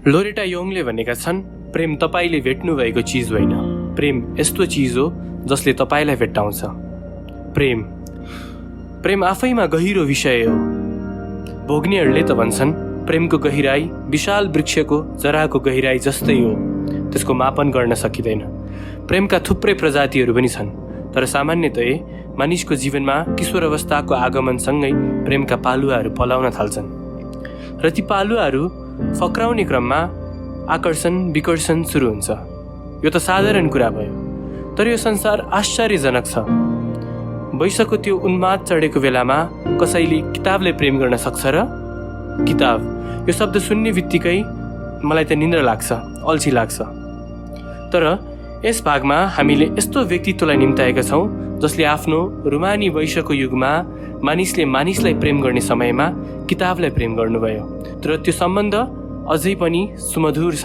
Loretta योङले भनेका छन्, प्रेम तपाईँले भेट्नुभएको चिज होइन, प्रेम यस्तो चिज हो जसले तपाईँलाई भेट्टाउँछ। प्रेम प्रेम आफैमा गहिरो विषय हो। भोग्नेहरूले त भन्छन् प्रेमको गहिराई विशाल वृक्षको जराको गहिराई जस्तै हो, त्यसको मापन गर्न सकिँदैन। प्रेमका थुप्रै प्रजातिहरू पनि छन्, तर सामान्यतया मानिसको जीवनमा किशोर अवस्थाको आगमनसँगै प्रेमका पालुवाहरू पलाउन थाल्छन् र ती पालुवाहरू फक्राउने क्रममा आकर्षण विकर्षण सुरु हुन्छ। यो त साधारण कुरा भयो, तर यो संसार आश्चर्यजनक छ। वैशको त्यो उन्माद चढेको बेलामा कसैले किताबलाई प्रेम गर्न सक्छ र? किताब यो शब्द सुन्ने बित्तिकै मलाई त निन्द्रा लाग्छ, अल्छी लाग्छ। तर यस भागमा हामीले यस्तो व्यक्तित्वलाई निम्ताएका छौँ जसले आफ्नो रुमानी वैशको युगमा मानिसले मानिसलाई प्रेम गर्ने समयमा किताबलाई प्रेम गर्नुभयो, तर त्यो सम्बन्ध अझै पनि सुमधुर छ।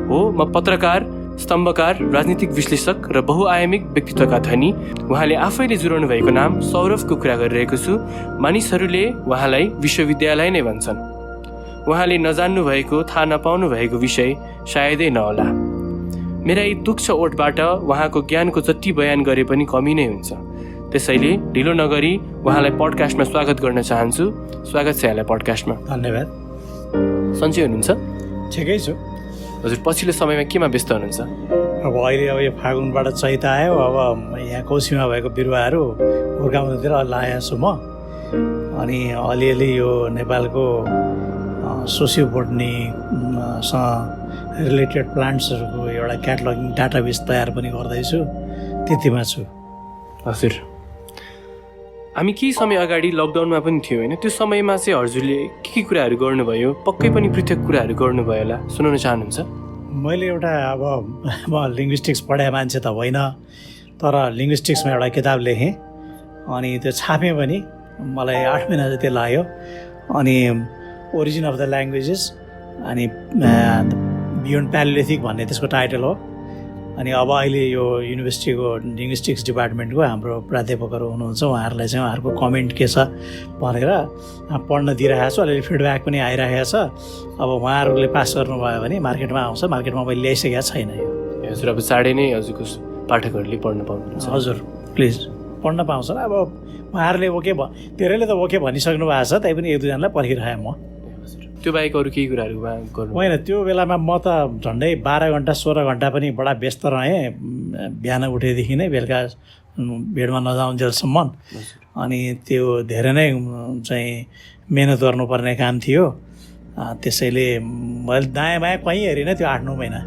हो, म पत्रकार, स्तम्भकार, राजनीतिक विश्लेषक र बहुआयामिक व्यक्तित्वका धनी उहाँले आफैले जुराउनु भएको नाम सौरभको कुरा गरिरहेको छु। मानिसहरूले उहाँलाई विश्वविद्यालय नै भन्छन्। उहाँले नजान्नु भएको, थाहा नपाउनु भएको विषय सायदै नहोला। मेरा यी तुच्छ ओठबाट उहाँको ज्ञानको जति बयान गरे पनि कमी नै हुन्छ। त्यसैले ढिलो नगरी उहाँलाई पडकास्टमा स्वागत गर्न चाहन्छु। स्वागत छ यहाँलाई पडकास्टमा। धन्यवाद। सन्चै हुनुहुन्छ? ठिकै छु। हजुर पछिल्लो समयमा केमा व्यस्त हुनुहुन्छ? अब अहिले यो फागुनबाट चैत आयो, अब यहाँ कौसीमा भएको बिरुवाहरू हुर्काउनुतिर लागेको छु म। अनि अलिअलि यो नेपालको सोसियो बोटनीसँग रिलेटेड प्लान्ट्सहरूको एउटा क्याटलगिङ डाटाबेस तयार पनि गर्दैछु, त्यतिमा छु। हजुर, हामी केही समय अगाडि लकडाउनमा पनि थियो होइन? त्यो समयमा चाहिँ हजुरले के कुराहरू गर्नुभयो? पक्कै पनि पृथक कुराहरू गर्नुभयो होला, सुनाउन चाहनुहुन्छ? मैले एउटा, अब म लिङ्ग्विस्टिक्स पढाएको मान्छे त होइन, तर लिङ्ग्विस्टिक्समा एउटा किताब लेखेँ अनि त्यो छापेँ पनि। मलाई 8 महिना जति लाग्यो। अनि ओरिजिन अफ द ल्याङ्ग्वेजेस अनि बियोन्ड प्यालियोलिथिक भन्ने त्यसको टाइटल हो। अनि अब अहिले यो युनिभर्सिटीको लिङ्ग्विस्टिक्स डिपार्टमेन्टको हाम्रो प्राध्यापकहरू हुनुहुन्छ, उहाँहरूलाई चाहिँ उहाँहरूको कमेन्ट के छ भनेर पढ्न दिइरहेको छु। अलिअलि फिडब्याक पनि आइरहेको छ। अब उहाँहरूले पास गर्नुभयो भने मार्केटमा आउँछ। मार्केटमा मैले ल्याइसकेको छैन यो। हजुर, अब चाँडै नै हजुरको पाठकहरूले पढ्न पाउनुहुन्छ। हजुर, प्लिज पढ्न पाउँछ। अब उहाँहरूले ओके धेरैले त ओके भनिसक्नु भएको छ, तैपनि 1-2जनालाई पर्खिरहेँ म। त्यो बाहेक अरू केही कुराहरू गर्नु? होइन, त्यो बेलामा म त झन्डै 12 घन्टा 16 घन्टा पनि बडा व्यस्त रहेँ। बिहान उठेदेखि नै बेलुका भेडमा नजाउन्जेलसम्म। अनि त्यो धेरै नै चाहिँ मेहनत गर्नुपर्ने काम थियो। त्यसैले मैले दायाँ बायाँ कहीँ हेरिनँ त्यो 8-9 महिना।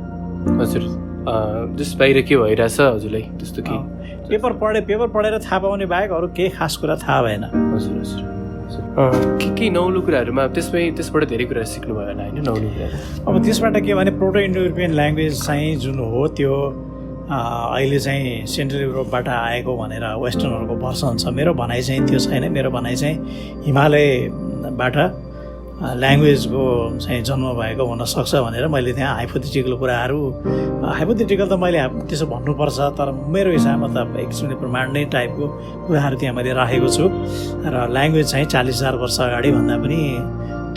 हजुर, जस बाहिर के भइरहेछ हजुरलाई त्यस्तो केही? पेपर पढेर थाहा पाउने बाहेक अरू केही खास कुरा थाहा भएन। हजुर हजुर, केही नौलो कुराहरूमा त्यसबाट धेरै कुरा सिक्नुभयो होला होइन? नौलो कुराहरू अब त्यसबाट के भने प्रोटो इन्डो युरोपियन ल्याङ्ग्वेज चाहिँ जुन हो त्यो अहिले चाहिँ सेन्ट्रल युरोपबाट आएको भनेर वेस्टर्नहरूको भर्सन छ। मेरो भनाइ चाहिँ त्यो छैन। मेरो भनाइ चाहिँ हिमालयबाट ल्याङ्ग्वेजको चाहिँ जन्म भएको हुनसक्छ भनेर मैले त्यहाँ हाइपोथेटिकल कुराहरू, हाइपोथेटिकल त मैले त्यसो भन्नुपर्छ, तर मेरो हिसाबमा त एकचोटि प्रमाणित टाइपको कुराहरू त्यहाँ मैले राखेको छु। र ल्याङ्ग्वेज चाहिँ 40,000 वर्ष अगाडि भन्दा पनि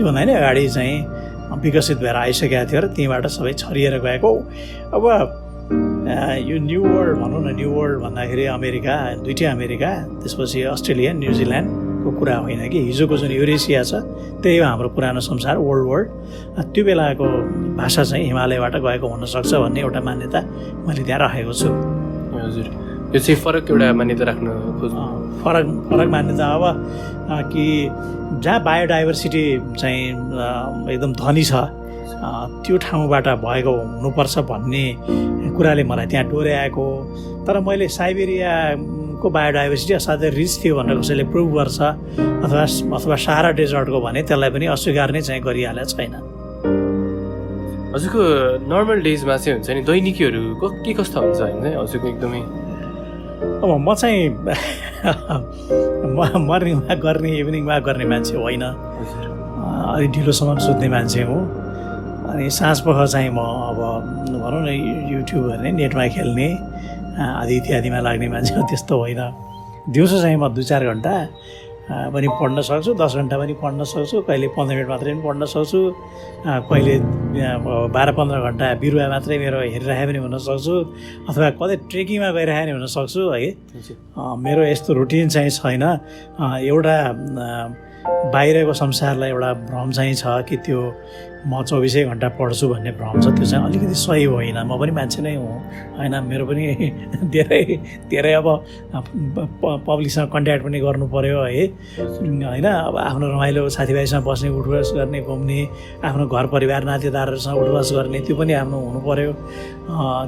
त्योभन्दा नै अगाडि चाहिँ विकसित भएर आइसकेको थियो र त्यहीँबाट सबै छरिएर गएको। अब यो न्यू वर्ल्ड भनौँ न, न्यू वर्ल्ड भन्दाखेरि अमेरिका, दुईटै अमेरिका, त्यसपछि अस्ट्रेलिया, न्युजिल्यान्डको कुरा होइन कि। हिजोको जुन युरेसिया छ त्यही हो हाम्रो पुरानो संसार, ओल्ड वर्ल्ड। त्यो बेलाको भाषा चाहिँ हिमालयबाट गएको हुनसक्छ भन्ने एउटा मान्यता मैले त्यहाँ राखेको छु। हजुर, यो चाहिँ फरक एउटा मान्यता राख्न खोज्नु? फरक मान्यता। अब कि जहाँ बायोडाइभर्सिटी चाहिँ एकदम धनी छ त्यो ठाउँबाट भएको हुनुपर्छ भन्ने कुराले मलाई त्यहाँ डोर्याएको। तर मैले साइबेरियाको बायोडाइभर्सिटी असाध्यै रिच थियो भनेर कसैले प्रुभ गर्छ अथवा सारा डेजर्टको भने त्यसलाई पनि अस्वीकार नै चाहिँ गरिहालेको छैन। हजुरको नर्मल डेजमा चाहिँ हुन्छ नि दैनिकीहरू के कस्तो हुन्छ होइन हजुरको? एकदमै अब म चाहिँ मर्निङमा गर्ने इभिनिङमा गर्ने मान्छे होइन। अलिक ढिलोसम्म सुत्ने मान्छे हुँ। अनि साँझपख चाहिँ म अब भनौँ न युट्युब हेर्ने, नेटमा खेल्ने आदि इत्यादिमा लाग्ने मान्छे हो, त्यस्तो होइन। दिउँसो चाहिँ म 2-4 घन्टा पनि पढ्न सक्छु, 10 घन्टा पनि पढ्न सक्छु, कहिले 15 मिनट मात्रै पनि पढ्न सक्छु, कहिले 12-15 घन्टा बिरुवा मात्रै मेरो हेरिराखेँ पनि हुन सक्छु, अथवा कतै ट्रेकिङमा गइरहेँ पनि हुन सक्छु है। मेरो यस्तो रुटिन चाहिँ छैन। एउटा बाहिरको संसारलाई एउटा भ्रम चाहिँ छ कि त्यो म 24 घन्टा पढ्छु भन्ने भ्रम छ, त्यो चाहिँ अलिकति सही होइन। म पनि मान्छे नै हुँ होइन, मेरो पनि धेरै अब पब्लिकसँग कन्ट्याक्ट पनि गर्नु पऱ्यो है होइन। अब आफ्नो रमाइलो साथीभाइसँग बस्ने, उठबस गर्ने, घुम्ने, आफ्नो घर परिवार नातेदारहरूसँग उठबस गर्ने, त्यो पनि आफ्नो हुनु पऱ्यो।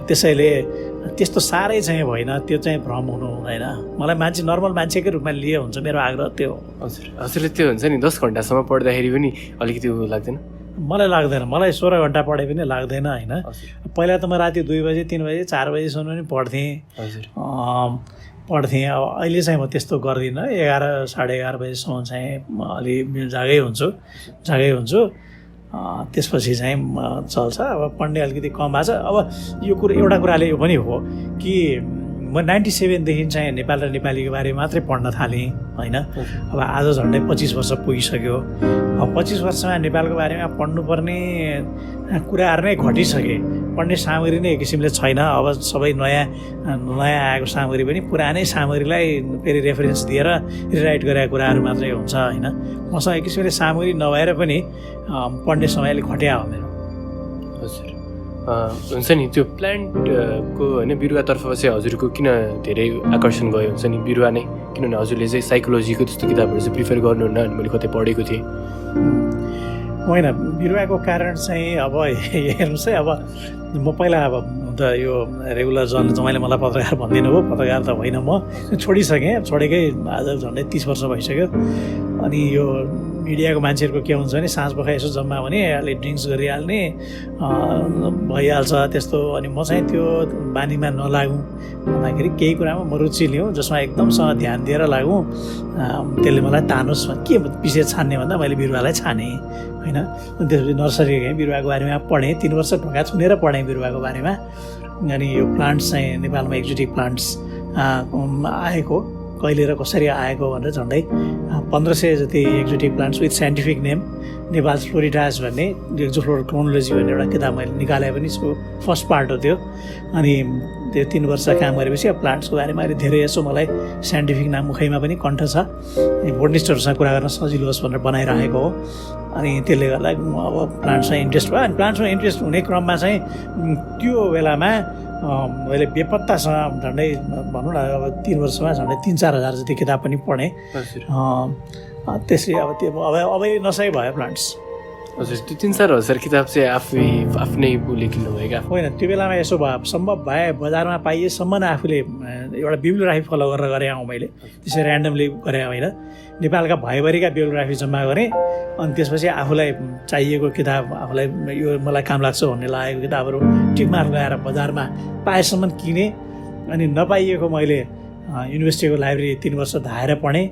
त्यसैले त्यस्तो साह्रै चाहिँ होइन, त्यो चाहिँ भ्रम हुनु हुँदैन। मलाई मान्छे नर्मल मान्छेकै रूपमा लिए हुन्छ, मेरो आग्रह त्यो हो। हजुरले त्यो हुन्छ नि 10 घन्टासम्म पढ्दाखेरि पनि अलिकति लाग्दैन? मलाई लाग्दैन, मलाई 16 घन्टा पढे पनि लाग्दैन होइन। पहिला त म राति 2 बजे 3 बजे 4 बजीसम्म पनि पढ्थेँ। अब अहिले चाहिँ म त्यस्तो गर्दिनँ। 11 साढे 11 बजीसम्म चाहिँ अलि जागै हुन्छु। त्यसपछि चाहिँ चल्छ। अब पढ्ने अलिकति कम भएको छ। अब यो एउटा कुराले यो पनि हो कि म 97 देखि चाहिँ नेपाल र नेपालीको बारेमा मात्रै पढ्न थालेँ होइन। अब आज झन्डै 25 वर्ष पुगिसक्यो। अब 25 वर्षमा नेपालको बारेमा पढ्नुपर्ने कुराहरू नै घटिसके। पढ्ने सामग्री नै एक किसिमले छैन। अब सबै नयाँ आएको सामग्री पनि पुरानै सामग्रीलाई फेरि रेफरेन्स दिएर रिराइट गरेका कुराहरू मात्रै हुन्छ होइन। मसँग एक किसिमले सामग्री नभएर पनि पढ्ने समय अलिक घट्या हो मेरो। हजुर हुन्छ नि त्यो प्लान्टको होइन बिरुवातर्फ चाहिँ हजुरको किन धेरै आकर्षण गयो हुन्छ नि बिरुवा नै? किनभने हजुरले चाहिँ साइकोलोजीको त्यस्तो किताबहरू चाहिँ प्रिफर गर्नुहुन्न भने मैले कतै पढेको थिएँ। होइन, बिरुवाको कारण चाहिँ अब हेर्नुहोस् है, अब म पहिला अब त यो रेगुलर जर्नलिस्ट तपाईँले मलाई पत्रकार भनिदिनु भयो, पत्रकार त होइन, म छोडेकै आज झन्डै 30 वर्ष भइसक्यो। अनि यो मिडियाको मान्छेहरूको के हुन्छ भने साँझ पख यसो जम्मा भने अलि ड्रिङ्क्स गरिहाल्ने भइहाल्छ त्यस्तो। अनि म चाहिँ त्यो बानीमा नलागौँ भन्दाखेरि केही कुरामा म रुचि लिउँ जसमा एकदमसँग ध्यान दिएर लागौँ, त्यसले मलाई तानोस् के विषय छान्ने भन्दा मैले बिरुवालाई छानेँ होइन। त्यसपछि नर्सरी गएँ, बिरुवाको बारेमा पढेँ, 3 वर्ष ढुङ्गा छुनेर पढेँ बिरुवाको बारेमा। अनि यो प्लान्ट्स चाहिँ नेपालमा एक्जोटिक प्लान्ट्स आएको कहिले र कसरी आएको भनेर झन्डै 1500 जति exotic plants with scientific name Nepal फ्लोरिडास भन्ने एक्जोफ्लोरा क्रोनोलोजी भन्ने एउटा किताब मैले निकाले पनि छु। फर्स्ट पार्ट हो त्यो। अनि त्यो 3 वर्ष काम गरेपछि अब प्लान्ट्सको बारेमा अहिले धेरै यसो मलाई साइन्टिफिक नाम मुखैमा पनि कण्ठ छ, बोटनिस्टहरूसँग कुरा गर्न सजिलो होस् भनेर बनाइरहेको हो। अनि त्यसले गर्दा अब प्लान्ट्समा इन्ट्रेस्ट भयो। अनि प्लान्ट्समा इन्ट्रेस्ट हुने क्रममा चाहिँ त्यो बेलामा मैले बेपत्तासँग झन्डै भनौँ न अब 3 वर्षमा झन्डै 3-4 हजार जति किताब पनि पढेँ। त्यसले अब त्यो अब नसै भयो प्लान्ट्स। हजुर त्यो 3-4 हजार किताब चाहिँ आफ्नै लेखिनु भएको? होइन, त्यो बेलामा यसो भयो, सम्भव भए बजारमा पाइएसम्म न आफूले एउटा बिब्लियोग्राफी फलो गरेर गरेँ आउँ मैले, त्यसरी ऱ्यान्डमली गरेँ होइन। नेपालका भएभरिका बिब्लियोग्राफी जम्मा गरेँ। अनि त्यसपछि आफूलाई चाहिएको किताब, आफूलाई यो मलाई काम लाग्छ भन्ने लागेको किताबहरू टिकमार्क लगाएर बजारमा पाएसम्म किनेँ। अनि नपाइएको मैले युनिभर्सिटीको लाइब्रेरी 3 वर्ष धाएर पढेँ,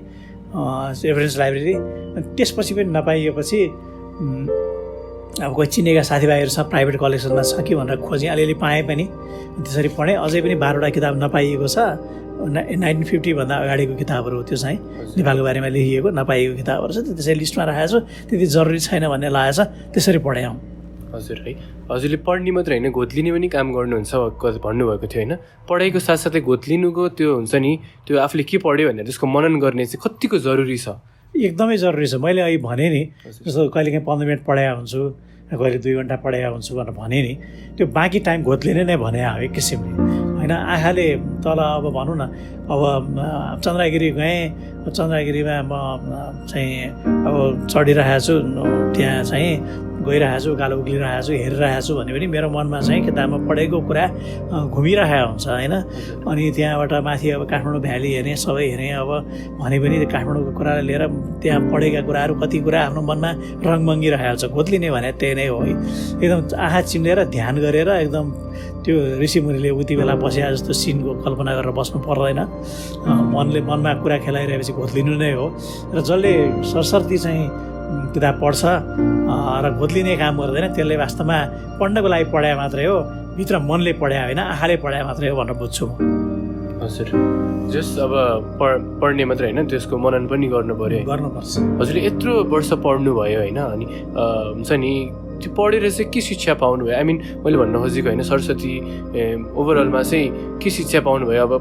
रेफरेन्स लाइब्रेरी। अनि त्यसपछि पनि नपाइएपछि अब कोही चिनेका साथीभाइहरूसँग प्राइभेट कलेक्सनमा छ कि भनेर खोजेँ, अलिअलि पाएँ पनि, त्यसरी पढेँ। अझै पनि 12वटा किताब नपाइएको छ, 1950 भन्दा अगाडिको किताबहरू हो। त्यो चाहिँ नेपालको बारेमा लेखिएको नपाइएको किताबहरू छ, त्यसै लिस्टमा राखेको छु। त्यति जरुरी छैन भन्ने लागेको छ, त्यसरी पढेँ। हजुर है, हजुरले पढ्ने मात्रै होइन घोत्लिने पनि काम गर्नुहुन्छ भन्नुभएको थियो होइन। पढाइको साथसाथै घोत्लिनुको त्यो हुन्छ नि, त्यो आफूले के पढ्यो भनेर त्यसको मनन गर्ने चाहिँ कतिको जरुरी छ? एकदमै जरुरी छ। मैले अहिले भने नि, जस्तो कहिलेकाहीँ 15 मिनट पढाएको हुन्छु, कहिले 2 घन्टा पढाएको हुन्छु भनेर भने नि, त्यो बाँकी टाइम घोत्लिने नै भने हो एक किसिमले होइन। आँखाले तल अब भनौँ न, अब चन्द्रगिरी गएँ, चन्द्रगिरीमा म चाहिँ अब चढिरहेको छु, त्यहाँ चाहिँ गइरहेको छु, उकालो उक्लिरहेको छु, हेरिरहेको छु भने पनि मेरो मनमा चाहिँ किताबमा पढेको कुरा घुमिरहेको हुन्छ होइन। अनि त्यहाँबाट माथि अब काठमाडौँ भ्याली हेरेँ, सबै हेरेँ। अब भने पनि काठमाडौँको कुरा लिएर त्यहाँ पढेका कुराहरू कति कुरा आफ्नो मनमा रङ मङ्गिरहेको छ। घोत्लिने भने त्यही नै हो, एकदम आँखा चिम्लेर ध्यान गरेर एकदम त्यो ऋषिमुनिले उति बेला बसे जस्तो सिनको कल्पना गरेर बस्नु पर्दैन। मनमा कुरा खेलाइरहेपछि घोत्लिनु नै हो। र जसले सरसर्ती चाहिँ किताब पढ्छ र घोत्लिने काम गर्दैन, त्यसले वास्तवमा पढ्नको लागि पढाए मात्रै हो, भित्र मनले पढाए होइन, आँखाले पढाए मात्रै हो भनेर बुझ्छु म। हजुर जस अब पढ्ने मात्रै होइन त्यसको मनन पनि गर्नु पऱ्यो गर्नुपर्छ। हजुरले यत्रो वर्ष पढ्नुभयो होइन अनि हुन्छ नि त्यो पढेर चाहिँ के शिक्षा पाउनुभयो आई मिन मैले भन्न खोजेको होइन सरस्वती ओभरअलमा चाहिँ के शिक्षा पाउनुभयो अब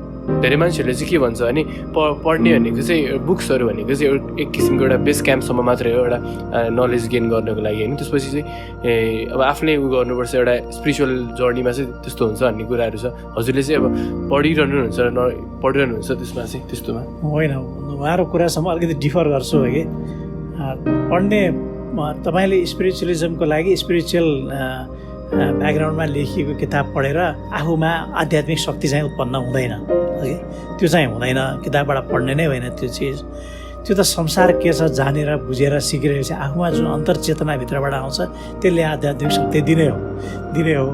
धेरै मान्छेहरूले चाहिँ के भन्छ भने पढ्ने भनेको चाहिँ बुक्सहरू भनेको चाहिँ एक किसिमको एउटा बेस क्याम्पसम्म मात्रै हो एउटा नलेज गेन गर्नको लागि होइन त्यसपछि चाहिँ अब आफ्नै गर्नुपर्छ एउटा स्पिरिचुअल जर्नीमा चाहिँ त्यस्तो हुन्छ भन्ने कुराहरू छ हजुरले चाहिँ अब पढिरहनुहुन्छ पढिरहनुहुन्छ त्यसमा चाहिँ त्यस्तोमा होइन उहाँको कुरासम्म अलिकति डिफर गर्छु है कि पढ्ने तपाईँले स्पिरिचुअलिजमको लागि स्पिरिचुअल ब्याकग्राउन्डमा लेखिएको किताब पढेर आफूमा आध्यात्मिक शक्ति चाहिँ उत्पन्न हुँदैन है त्यो चाहिँ हुँदैन किताबबाट पढ्ने नै होइन त्यो चिज त्यो त संसार के छ जानेर बुझेर सिकिरहेपछि आफूमा जुन अन्तर्चेतनाभित्रबाट आउँछ त्यसले आध्यात्मिक शक्ति दिने हो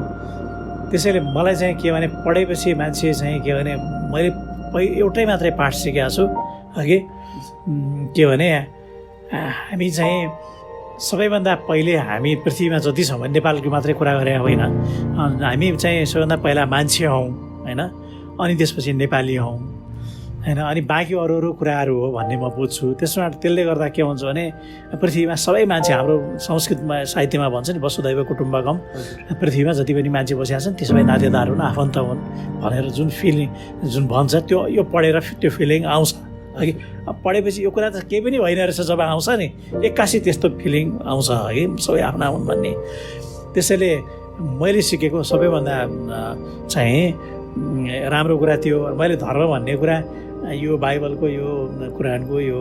त्यसैले मलाई चाहिँ के भने पढेपछि मान्छे चाहिँ के भने मैले एउटै मात्रै पाठ सिकेको छु अघि के भने हामी चाहिँ सबैभन्दा पहिले हामी पृथ्वीमा जति छौँ भने नेपालको मात्रै कुरा गरे होइन हामी चाहिँ सबैभन्दा पहिला मान्छे हौँ होइन अनि त्यसपछि नेपाली हौँ होइन अनि बाँकी अरू कुराहरू हो भन्ने म बुझ्छु त्यसमा त्यसले गर्दा के हुन्छ भने पृथ्वीमा सबै मान्छे हाम्रो संस्कृतमा साहित्यमा भन्छ नि वसुधैव कुटुम्बकम पृथ्वीमा जति पनि मान्छे बसेका छन् ती सबै नातेदार हुन् आफन्त हुन् भनेर जुन फिलिङ जुन भन्छ त्यो यो पढेर त्यो फिलिङ आउँछ है पढेपछि यो कुरा त केही पनि होइन रहेछ जब आउँछ नि एक्कासी त्यस्तो फिलिङ आउँछ है सबै आफ्ना हुन् भन्ने त्यसैले मैले सिकेको सबैभन्दा चाहिँ राम्रो कुरा त्यो मैले धर्म भन्ने कुरा यो बाइबलको यो कुरानको यो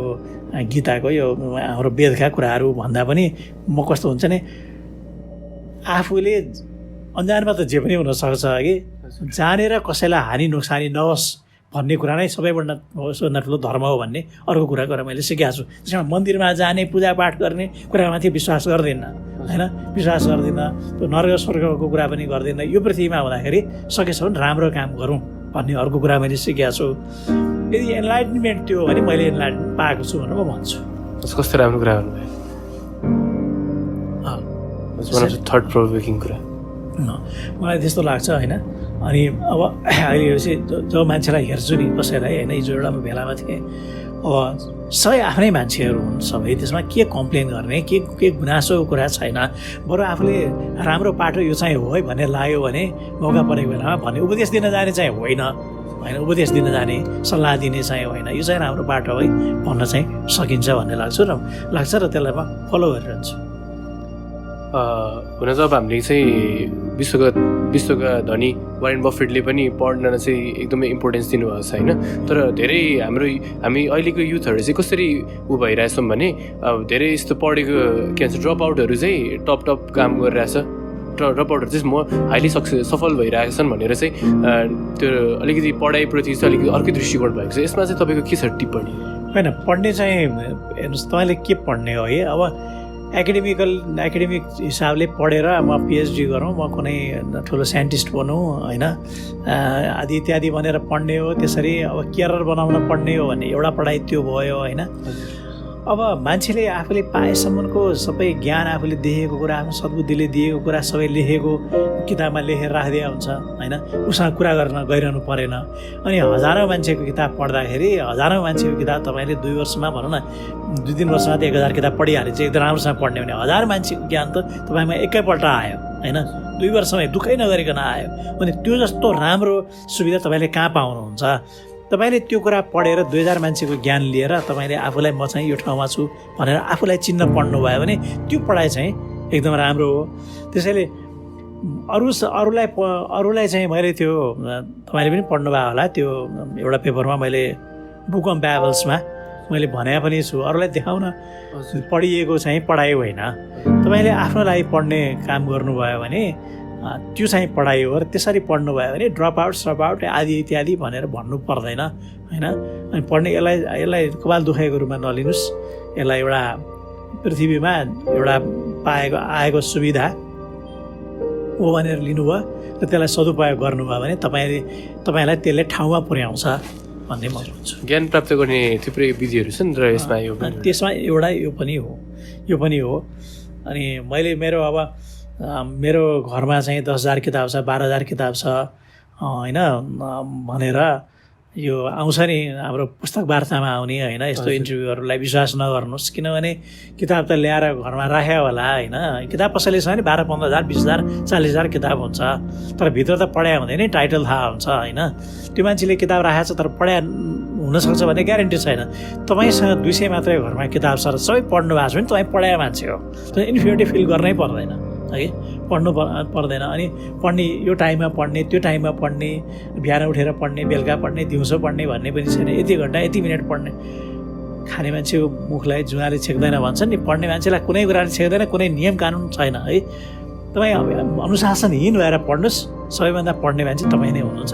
गीताको यो हाम्रो वेदका कुराहरू भन्दा पनि म कस्तो हुन्छ नि आफूले अन्जानमा त जे पनि हुनसक्छ कि जानेर कसैलाई हानि नोक्सानी नहोस् भन्ने कुरा नै सबैभन्दा ठुलो धर्म हो भन्ने अर्को कुरा गरेर मैले सिकेको छु त्यसमा मन्दिरमा जाने पूजापाठ गर्ने कुरामाथि विश्वास गर्दिनँ होइन विश्वास गर्दिनँ त्यो नर्क स्वर्गको कुरा पनि गर्दिनँ यो पृथ्वीमा हुँदाखेरि सकेछ भने राम्रो काम गरौँ भन्ने अर्को कुरा मैले सिकेको छु यदि एनलाइटमेन्ट त्यो हो भने मैले एनलाइटमेन्ट पाएको छु भनेर म भन्छु कस्तो राम्रो कुरा गर्नुभयो थर्ड प्रोभोकिङ कुरा मलाई त्यस्तो लाग्छ होइन अनि अब अहिले चाहिँ जो मान्छेलाई हेर्छु नि कसैलाई होइन हिजो एउटा म भेलामा थिएँ अब सबै आफ्नै मान्छेहरू हुन् सबै त्यसमा के कम्प्लेन गर्ने के गुनासोको कुरा छैन बरु आफूले राम्रो पाटो यो चाहिँ हो है भन्ने लाग्यो भने मौका परेको बेलामा भन्ने उपदेश दिन जाने चाहिँ होइन उपदेश दिन जाने सल्लाह दिने चाहिँ होइन यो चाहिँ राम्रो बाटो है भन्न चाहिँ सकिन्छ भन्ने लाग्छ र त्यसलाई म फलो गरिरहन्छु हुन त अब हामीले चाहिँ विश्वका धनी वारेन बफेटले पनि पढ्न चाहिँ एकदमै इम्पोर्टेन्स दिनुभएको छ होइन तर धेरै हामी अहिलेको युथहरू चाहिँ कसरी ऊ भइरहेछौँ भने अब धेरै यस्तो पढेको के भन्छ ड्रप आउटहरू चाहिँ टप काम गरिरहेछ ड्रप आउटहरू चाहिँ हाइली सफल भइरहेका छन् भनेर चाहिँ त्यो अलिकति पढाइप्रति चाहिँ अलिकति अर्कै दृष्टिकोण भएको छ यसमा चाहिँ तपाईँको के छ टिप्पणी होइन पढ्ने चाहिँ हेर्नुहोस् तपाईँले के पढ्ने हो है अब एकाडेमिक हिसाबले पढेर म पिएचडी गरौँ म कुनै ठुलो साइन्टिस्ट बनौँ होइन आदि इत्यादि भनेर पढ्ने हो त्यसरी अब क्यारियर बनाउन पढ्ने हो भने एउटा पढाइ त्यो भयो होइन अब मान्छेले आफूले पाएसम्मको सबै ज्ञान आफूले देखेको कुरा आफ्नो सद्बुद्धिले दिएको कुरा सबै लेखेको किताबमा लेखेर राखिदिएको हुन्छ होइन उसँग कुरा गर्न गइरहनु परेन अनि हजारौँ मान्छेको किताब पढ्दाखेरि हजारौँ मान्छेको किताब तपाईँले 2 वर्षमा भनौँ न 2-3 वर्षमा त 1000 किताब पढिहाले चाहिँ एकदम राम्रोसँग पढ्ने भने 1000 मान्छेको ज्ञान त तपाईँमा एकैपल्ट आयो होइन 2 वर्षमै दुःखै नगरिकन आयो अनि त्यो जस्तो राम्रो सुविधा तपाईँले कहाँ पाउनुहुन्छ तपाईँले त्यो कुरा पढेर 2000 मान्छेको ज्ञान लिएर तपाईँले आफूलाई म चाहिँ यो ठाउँमा छु भनेर आफूलाई चिन्न पढ्नुभयो भने त्यो पढाइ चाहिँ एकदम राम्रो हो त्यसैले अरूलाई चाहिँ मैले त्यो तपाईँले पनि पढ्नुभयो होला त्यो एउटा पेपरमा मैले बुक अफ बाइबल्समा मैले भने पनि छु अरूलाई देखाउन पढिएको चाहिँ पढाइ होइन तपाईँले आफ्नो लागि पढ्ने काम गर्नुभयो भने त्यो चाहिँ पढाइ हो र त्यसरी पढ्नुभयो भने ड्रप आउट आदि इत्यादि भनेर भन्नु पर्दैन होइन अनि पढ्ने यसलाई कपाल दुखाइको रूपमा नलिनुहोस् यसलाई एउटा पृथ्वीमा एउटा आएको सुविधा हो भनेर लिनुभयो र त्यसलाई सदुपयोग गर्नुभयो भने तपाईँलाई त्यसले ठाउँमा पुर्याउँछ भन्ने म भन्छु ज्ञान प्राप्त गर्ने थुप्रै विधिहरू छन् र त्यसमा एउटा यो पनि हो अनि मैले मेरो घरमा चाहिँ 10,000 किताब छ 12,000 किताब छ होइन भनेर यो आउँछ नि हाम्रो पुस्तक वार्तामा आउने होइन, यस्तो इन्टरभ्यूहरूलाई विश्वास नगर्नुहोस्, किनभने किताब त ल्याएर घरमा राख्यो होला होइन। किताब कसैले छ भने 12-15,000 20,000 40,000 किताब हुन्छ, तर भित्र त पढाइ हुँदैन, टाइटल थाहा हुन्छ होइन। त्यो मान्छेले किताब राखेको छ तर पढाइ हुनसक्छ भन्ने ग्यारेन्टी छैन। तपाईँसँग 200 मात्रै घरमा किताब छ र सबै पढ्नु भएको छ भने तपाईँ पढाएको मान्छे हो, तपाईँ इन्फिरिटी फिल गर्नै पर्दैन है, पढ्नु पर्दैन। अनि पढ्ने यो टाइममा पढ्ने, त्यो टाइममा पढ्ने, बिहान उठेर पढ्ने, बेलुका पढ्ने, दिउँसो पढ्ने भन्ने पनि छैन। यति घन्टा यति मिनट पढ्ने। खाने मान्छेको मुखलाई जुवाले छेक्दैन भन्छन् नि, पढ्ने मान्छेलाई कुनै कुराले छेक्दैन, कुनै नियम कानुन छैन है। तपाईँ अनुशासनहीन भएर पढ्नुहोस्, सबैभन्दा पढ्ने मान्छे तपाईँ नै हुनुहुन्छ,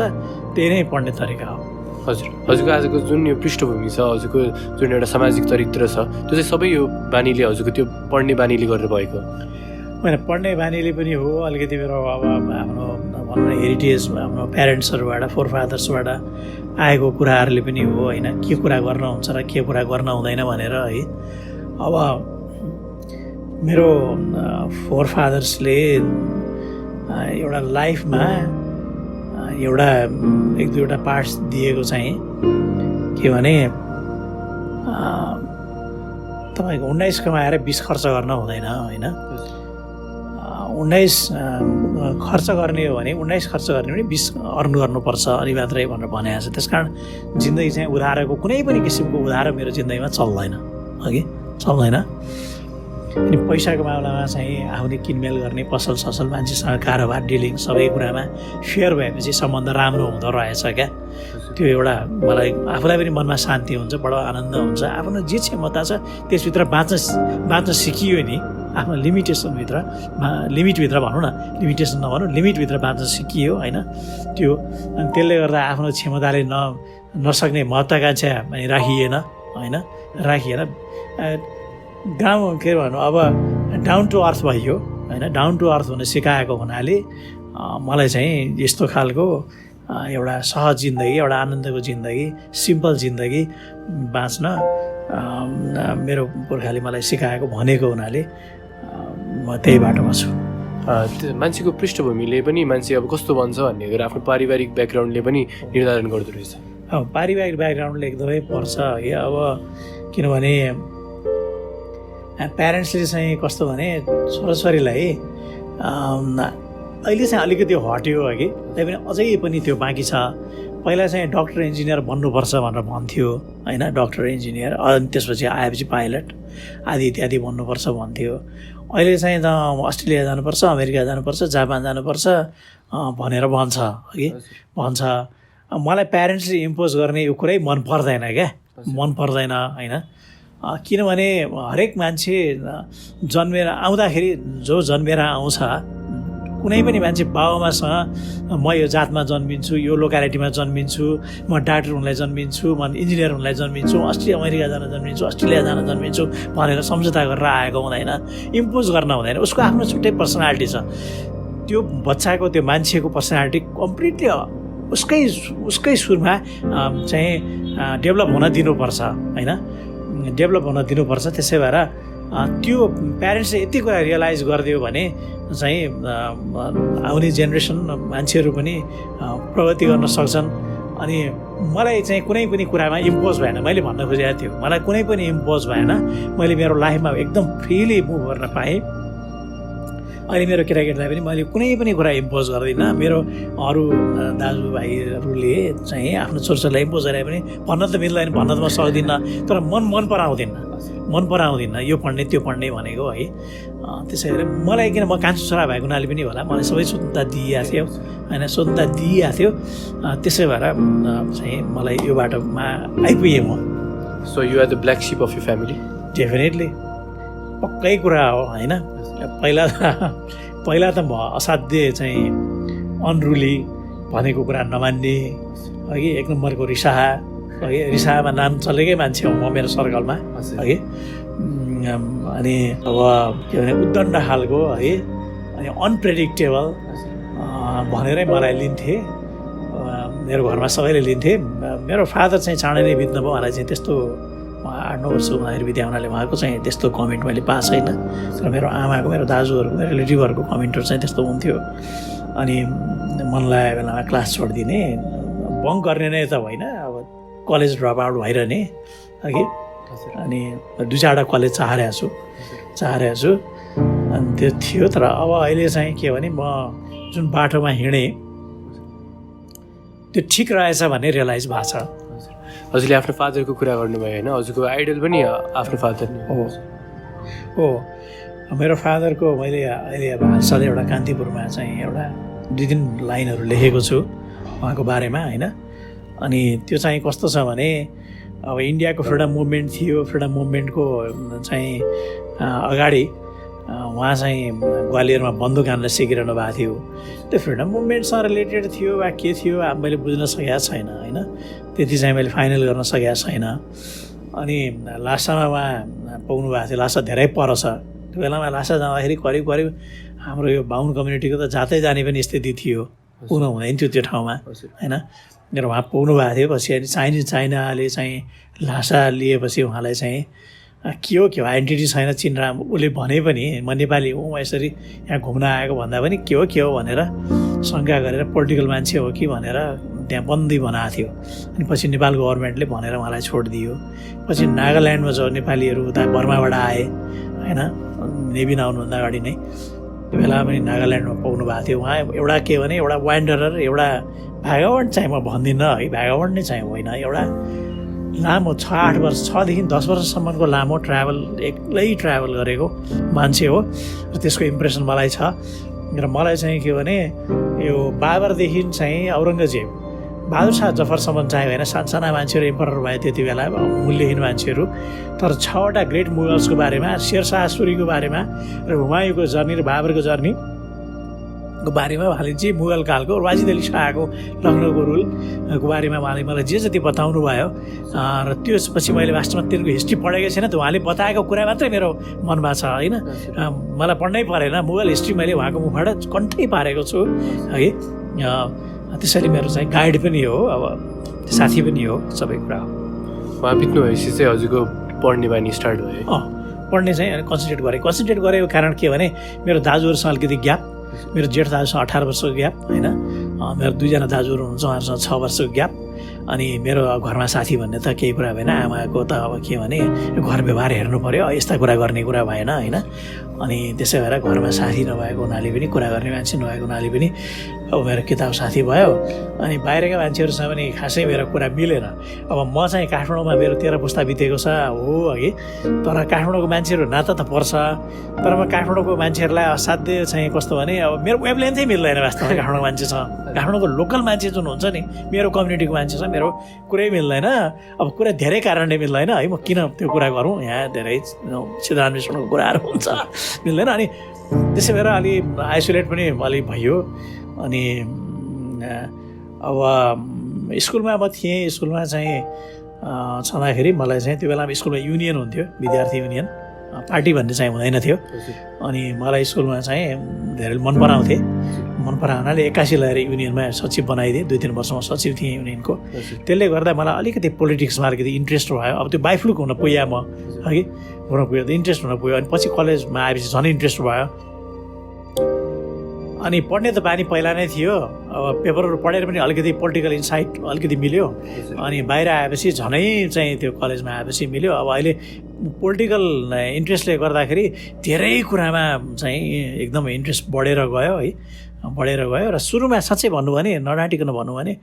त्यही नै पढ्ने तरिका हो। हजुरको आजको जुन यो पृष्ठभूमि छ, हजुरको जुन एउटा सामाजिक चरित्र छ, त्यो चाहिँ सबै यो बानीले, हजुरको त्यो पढ्ने बानीले गरेर भएको होइन। पढ्ने बानीले पनि हो, अलिकति मेरो अब हाम्रो भनौँ न हेरिटेज, हाम्रो प्यारेन्ट्सहरूबाट, फोरफादर्सबाट आएको कुराहरूले पनि हो होइन, के कुरा गर्न हुन्छ र के कुरा गर्न हुँदैन भनेर है। अब मेरो फोरफादर्सले एउटा लाइफमा एउटा 1-2वटा पार्ट्स दिएको चाहिँ के भने तपाईँको 19 कमाएर 20 खर्च गर्न हुँदैन होइन। 19 खर्च गर्ने हो भने 19 खर्च गर्ने भने 20 अर्न गर्नुपर्छ अनि मात्रै भनेर भनेको छ। त्यस कारण जिन्दगी चाहिँ उधारोको कुनै पनि किसिमको उधारो मेरो जिन्दगीमा चल्दैन अघि चल्दैन। अनि पैसाको मामलामा चाहिँ आफूले किनमेल गर्ने, पसल ससल मान्छेसँग कारोबार डिलिङ सबै कुरामा फेयर भएपछि सम्बन्ध राम्रो हुँदो रहेछ क्या। त्यो एउटा मलाई आफूलाई पनि मनमा शान्ति हुन्छ, बडो आनन्द हुन्छ। आफ्नो जे क्षमता छ त्यसभित्र बाँच्न सिकियो नि, आफ्नो लिमिटभित्र भनौँ न, लिमिटेसन नभनौँ, लिमिटभित्र बाँच्न सिकियो होइन। त्यो अनि त्यसले गर्दा आफ्नो क्षमताले नसक्ने महत्त्वाकांक्षा राखिएन होइन, राखिएन। गाउँ के भनौँ अब डाउन टु अर्थ भइयो होइन। डाउन टु अर्थ हुन सिकाएको हुनाले मलाई चाहिँ यस्तो खालको एउटा सहज जिन्दगी, एउटा आनन्दको जिन्दगी, सिम्पल जिन्दगी बाँच्न मेरो पुर्खाले मलाई सिकाएको भनेको हुनाले म त्यही बाटोमा छु। मान्छेको पृष्ठभूमिले पनि मान्छे अब कस्तो बन्छ भन्ने कुरा आफ्नो पारिवारिक ब्याकग्राउन्डले पनि निर्धारण गर्दो रहेछ। पारिवारिक ब्याकग्राउन्डले एकदमै पर्छ है। अब किनभने प्यारेन्ट्सले चाहिँ कस्तो भने छोराछोरीलाई अहिले चाहिँ अलिकति हट्यो कि, तैपनि अझै पनि त्यो बाँकी छ। पहिला चाहिँ डक्टर इन्जिनियर बन्नुपर्छ भनेर भन्थ्यो होइन, डक्टर इन्जिनियर, अनि त्यसपछि आएपछि पाइलट आदि इत्यादि बन्नुपर्छ भन्थ्यो। अहिले चाहिँ त अस्ट्रेलिया जानुपर्छ, अमेरिका जानुपर्छ, जापान जानुपर्छ भनेर भन्छ कि भन्छ। मलाई प्यारेन्ट्सले इम्पोज गर्ने यो कुरै मन पर्दैन क्या, मन पर्दैन होइन। किनभने हरेक मान्छे जन्मेर आउँदाखेरि जो जन्मेर आउँछ, कुनै पनि मान्छे बाबुआमासँग म यो जातमा जन्मिन्छु, यो लोकालिटीमा जन्मिन्छु, म डाक्टर हुनलाई जन्मिन्छु, म इन्जिनियर हुनलाई जन्मिन्छु, अमेरिका जान जन्मिन्छु, अस्ट्रेलिया जान जन्मिन्छु भनेर सम्झौता गरेर आएको हुँदैन, इम्पोज गर्न हुँदैन। उसको आफ्नो छुट्टै पर्सनालिटी छ। त्यो बच्चाको, त्यो मान्छेको पर्सनालिटी कम्प्लिटली उसकै सुरमा चाहिँ डेभलप हुन दिनुपर्छ होइन, डेभलप हुन दिनुपर्छ। त्यसै भएर त्यो प्यारेन्ट्सले यति कुरा रियलाइज गरिदियो भने चाहिँ आउने जेनेरेसन मान्छेहरू पनि प्रगति गर्न सक्छन्। अनि मलाई चाहिँ कुनै पनि कुरामा इम्पोज भएन, मैले भन्न खोजेको थियो, मलाई कुनै पनि इम्पोज भएन। मैले मेरो लाइफमा एकदम फ्रिली मुभ गर्न पाएँ। अहिले मेरो केटाकेटीलाई पनि मैले कुनै पनि कुरा इम्पोज गर्दिनँ। मेरो अरू दाजुभाइहरूले चाहिँ आफ्नो छोराछोरीलाई इम्पोज गरे पनि भन्न त मिल्दैन, भन्न त म सक्दिनँ, तर मन पराउँदिनँ यो पढ्ने त्यो पढ्ने भनेको है। त्यसै गरी मलाई, किन म कान्छो छोरा भएको हुनाले पनि होला, मलाई सबै स्वतन्त्रता दिइएको थियो होइन, स्वतन्त्रता दिइएको थियो। त्यसै भएर चाहिँ मलाई यो बाटोमा आइपुगेँ म। So you are the black sheep of you family? Definitely, पक्कै कुरा हो होइन। पहिला त म असाध्य चाहिँ अनरुली भनेको कुरा नमान्ने अघि, एक नम्बरको रिसाहा है, रिसाहामा नाम चलेकै मान्छे हो म मेरो सर्कलमा है। अनि अब के भने उद्दण्ड खालको है, अनि अनप्रेडिक्टेबल भनेरै मलाई लिन्थे। मेरो घरमा सबैले लिन्थे। मेरो फादर चाहिँ चाँडै नै बित्नुभयो, उहाँलाई चाहिँ त्यस्तो 8-9 वर्ष उहाँहरू बित्या हुनाले उहाँको चाहिँ त्यस्तो कमेन्ट मैले पाएको छैन। तर मेरो आमाको, मेरो दाजुहरूको, मेरो रिलेटिभहरूको कमेन्टहरू चाहिँ त्यस्तो हुन्थ्यो। अनि मन लागेको बेलामा क्लास छोडिदिने, बङ्क गर्ने नै त होइन, अब कलेज ड्रप आउट भइरहने अघि अनि 2-4वटा कलेज चाहेको छु अनि त्यो थियो। तर अब अहिले चाहिँ के भने म जुन बाटोमा हिँडेँ त्यो ठिक रहेछ भन्ने रियलाइज भएको छ। हजुरले आफ्नो फादरको कुरा गर्नुभयो होइन, हजुरको आइडल पनि आफ्नो फादर हो। मेरो फादरको मैले अहिले अब हालसालै एउटा कान्तिपुरमा चाहिँ एउटा 2-3 लाइनहरू लेखेको छु उहाँको बारेमा होइन। अनि त्यो चाहिँ कस्तो छ भने अब इन्डियाको फ्रिडम मुभमेन्ट थियो, फ्रिडम मुभमेन्टको चाहिँ अगाडि उहाँ चाहिँ ग्वालियरमा बन्दुक हान्न सिकिरहनु भएको थियो। त्यो फ्रिडम मुभमेन्टसँग रिलेटेड थियो वा के थियो अब मैले बुझ्न सकेको छैन होइन, त्यति चाहिँ मैले फाइनल गर्न सकेको छैन। अनि लासामा उहाँ पाउनु भएको थियो, लासा धेरै पर छ। त्यो बेलामा लासा जाँदाखेरि करिब हाम्रो यो बाहुन कम्युनिटीको त जातै जाने पनि स्थिति थियो, पुग्नु हुँदैन थियो त्यो ठाउँमा होइन। र उहाँ पुग्नु भएको थियो। पछि अनि चाइनाले चाहिँ लासा लिएपछि उहाँलाई चाहिँ के हो आइडेन्टिटी छैन चिन्ह उसले भने पनि म नेपाली हुँ, यसरी यहाँ घुम्न आएको भन्दा पनि के हो भनेर शङ्का गरेर पोलिटिकल मान्छे हो कि भनेर त्यहाँ बन्दी बनाएको थियो। अनि पछि नेपाल गभर्मेन्टले भनेर उहाँलाई छोडिदियो। पछि नागाल्यान्डमा जो नेपालीहरू उता बर्माबाट आए होइन, नेभी नआउनुभन्दा अगाडि नै त्यो बेला पनि नागाल्यान्डमा पाउनु भएको थियो। उहाँ एउटा के भने एउटा वान्डरर, एउटा भ्यागावन्ड चाहिँ म भन्दिनँ है, भ्यागावन्ड नै चाहिँ होइन, एउटा लामो 6-8 वर्ष 6देखि 10 वर्षसम्मको लामो एक्लै ट्राभल गरेको मान्छे हो। र त्यसको इम्प्रेसन मलाई छ। र मलाई चाहिँ के भने यो बाबरदेखि चाहिँ औरङ्गजेब, बहादुर शाह जफरसम्म चाहिँ होइन, साना मान्छेहरू इम्परर भए त्यति बेला मूल्यहीन मान्छेहरू। तर 6वटा ग्रेट मुगल्सको बारेमा, शेरशाह सुरीको बारेमा र हुमायूँको जर्नी र बाबरको जर्नीको बारेमा उहाँले जे मुगल कालको वाजिद अली शाहको लखनऊको रुलको बारेमा उहाँले मलाई जे जति बताउनु भयो र त्यसपछि मैले वास्तवमा तिनको हिस्ट्री पढेको छैन, त उहाँले बताएको कुरा मात्रै मेरो मनमा छ होइन। मलाई पढ्नै परेन, मुगल हिस्ट्री मैले उहाँको मुखबाट कन्ठै पारेको छु है। त्यसैले मेरो चाहिँ गाइड पनि हो, अब साथी पनि हो, सबै कुरा हो। उहाँ बित्नु भएपछि चाहिँ हजुरको पढ्ने बानी स्टार्ट भयो? पढ्ने चाहिँ कन्सन्ट्रेट गरेको कारण के भने मेरो दाजुहरूसँग अलिकति ग्याप, मेरो जेठ दाजुसँग 18 वर्षको ग्याप होइन, मेरो 2जना दाजुहरू हुनुहुन्छ उहाँहरूसँग 6 वर्षको ग्याप। अनि मेरो घरमा साथी भन्ने त केही कुरा भएन, आमाको त अब के भने घर व्यवहार हेर्नु पऱ्यो, यस्ता कुरा गर्ने कुरा भएन होइन। अनि त्यसै भएर घरमा साथी नभएको हुनाले पनि, कुरा गर्ने मान्छे नभएको हुनाले पनि अब मेरो किताब साथी भयो। अनि बाहिरका मान्छेहरूसँग पनि खासै मेरो कुरा मिलेन। अब म चाहिँ काठमाडौँमा मेरो 13 पुस्ता बितेको छ हो अघि, तर काठमाडौँको मान्छेहरू नाता त पर्छ, तर म काठमाडौँको मान्छेहरूलाई असाध्य चाहिँ कस्तो भने अब मेरो वेभलेन्थै मिल्दैन वास्तवमा काठमाडौँको मान्छेसँग। काठमाडौँको लोकल मान्छे जुन हुन्छ नि, मेरो कम्युनिटीको मान्छेसँग मेरो कुरै मिल्दैन। अब कुरा धेरै कारणले मिल्दैन है, म किन त्यो कुरा गरौँ, यहाँ धेरै सिद्धान्वेषणको कुराहरू हुन्छ, मिल्दैन। अनि त्यसै भएर अलि आइसोलेट पनि अलि भयो। अनि अब स्कुलमा म थिएँ, स्कुलमा चाहिँ छँदाखेरि मलाई चाहिँ त्यो बेलामा स्कुलमा युनियन हुन्थ्यो, विद्यार्थी युनियन, पार्टी भन्ने चाहिँ हुँदैन थियो। अनि मलाई स्कुलमा चाहिँ धेरै मन पराउँथे, मन पराउनाले 81 ल्याएर युनियनमा सचिव बनाइदिएँ। 2-3 वर्षमा सचिव थिएँ युनियनको। त्यसले गर्दा मलाई अलिकति पोलिटिक्समा अलिकति इन्ट्रेस्ट भयो। अब त्यो बाइफ्लुक हुन पुग्यो म है, इन्ट्रेस्ट हुन पुग्यो। अनि पछि कलेजमा आएपछि झन् इन्ट्रेस्ट भयो। अनि पढ्ने त बानी पहिला नै थियो, अब पेपरहरू पढेर पनि अलिकति पोलिटिकल इन्साइट अलिकति मिल्यो। अनि बाहिर आएपछि झनै चाहिँ त्यो कलेजमा आएपछि मिल्यो। अब अहिले पोलिटिकल इन्ट्रेस्टले गर्दाखेरि धेरै कुरामा चाहिँ एकदम इन्ट्रेस्ट बढेर गयो है, र सुरुमा साँच्चै भन्नु भने नडाँटिकन भन्नु भने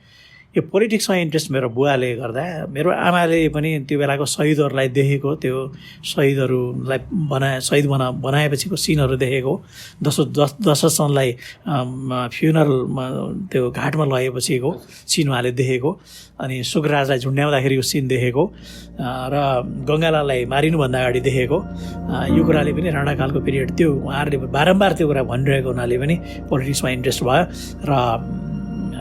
यो पोलिटिक्समा इन्ट्रेस्ट मेरो बुवाले गर्दा, मेरो आमाले पनि त्यो बेलाको शहीदहरूलाई देखेको, त्यो शहीदहरूलाई बनाएपछिको सिनहरू देखेको, दशरथलाई फ्युनरलमा त्यो घाटमा लगेपछिको सिन उहाँले देखेको, अनि सुखराजलाई झुन्ड्याउँदाखेरिको सिन देखेको, र गङ्गालाललाई मारिनुभन्दा अगाडि देखेको। यो कुराले पनि राणाकालको पिरियड त्यो उहाँहरूले बारम्बार त्यो कुरा भनिरहेको हुनाले पनि पोलिटिक्समा इन्ट्रेस्ट भयो। र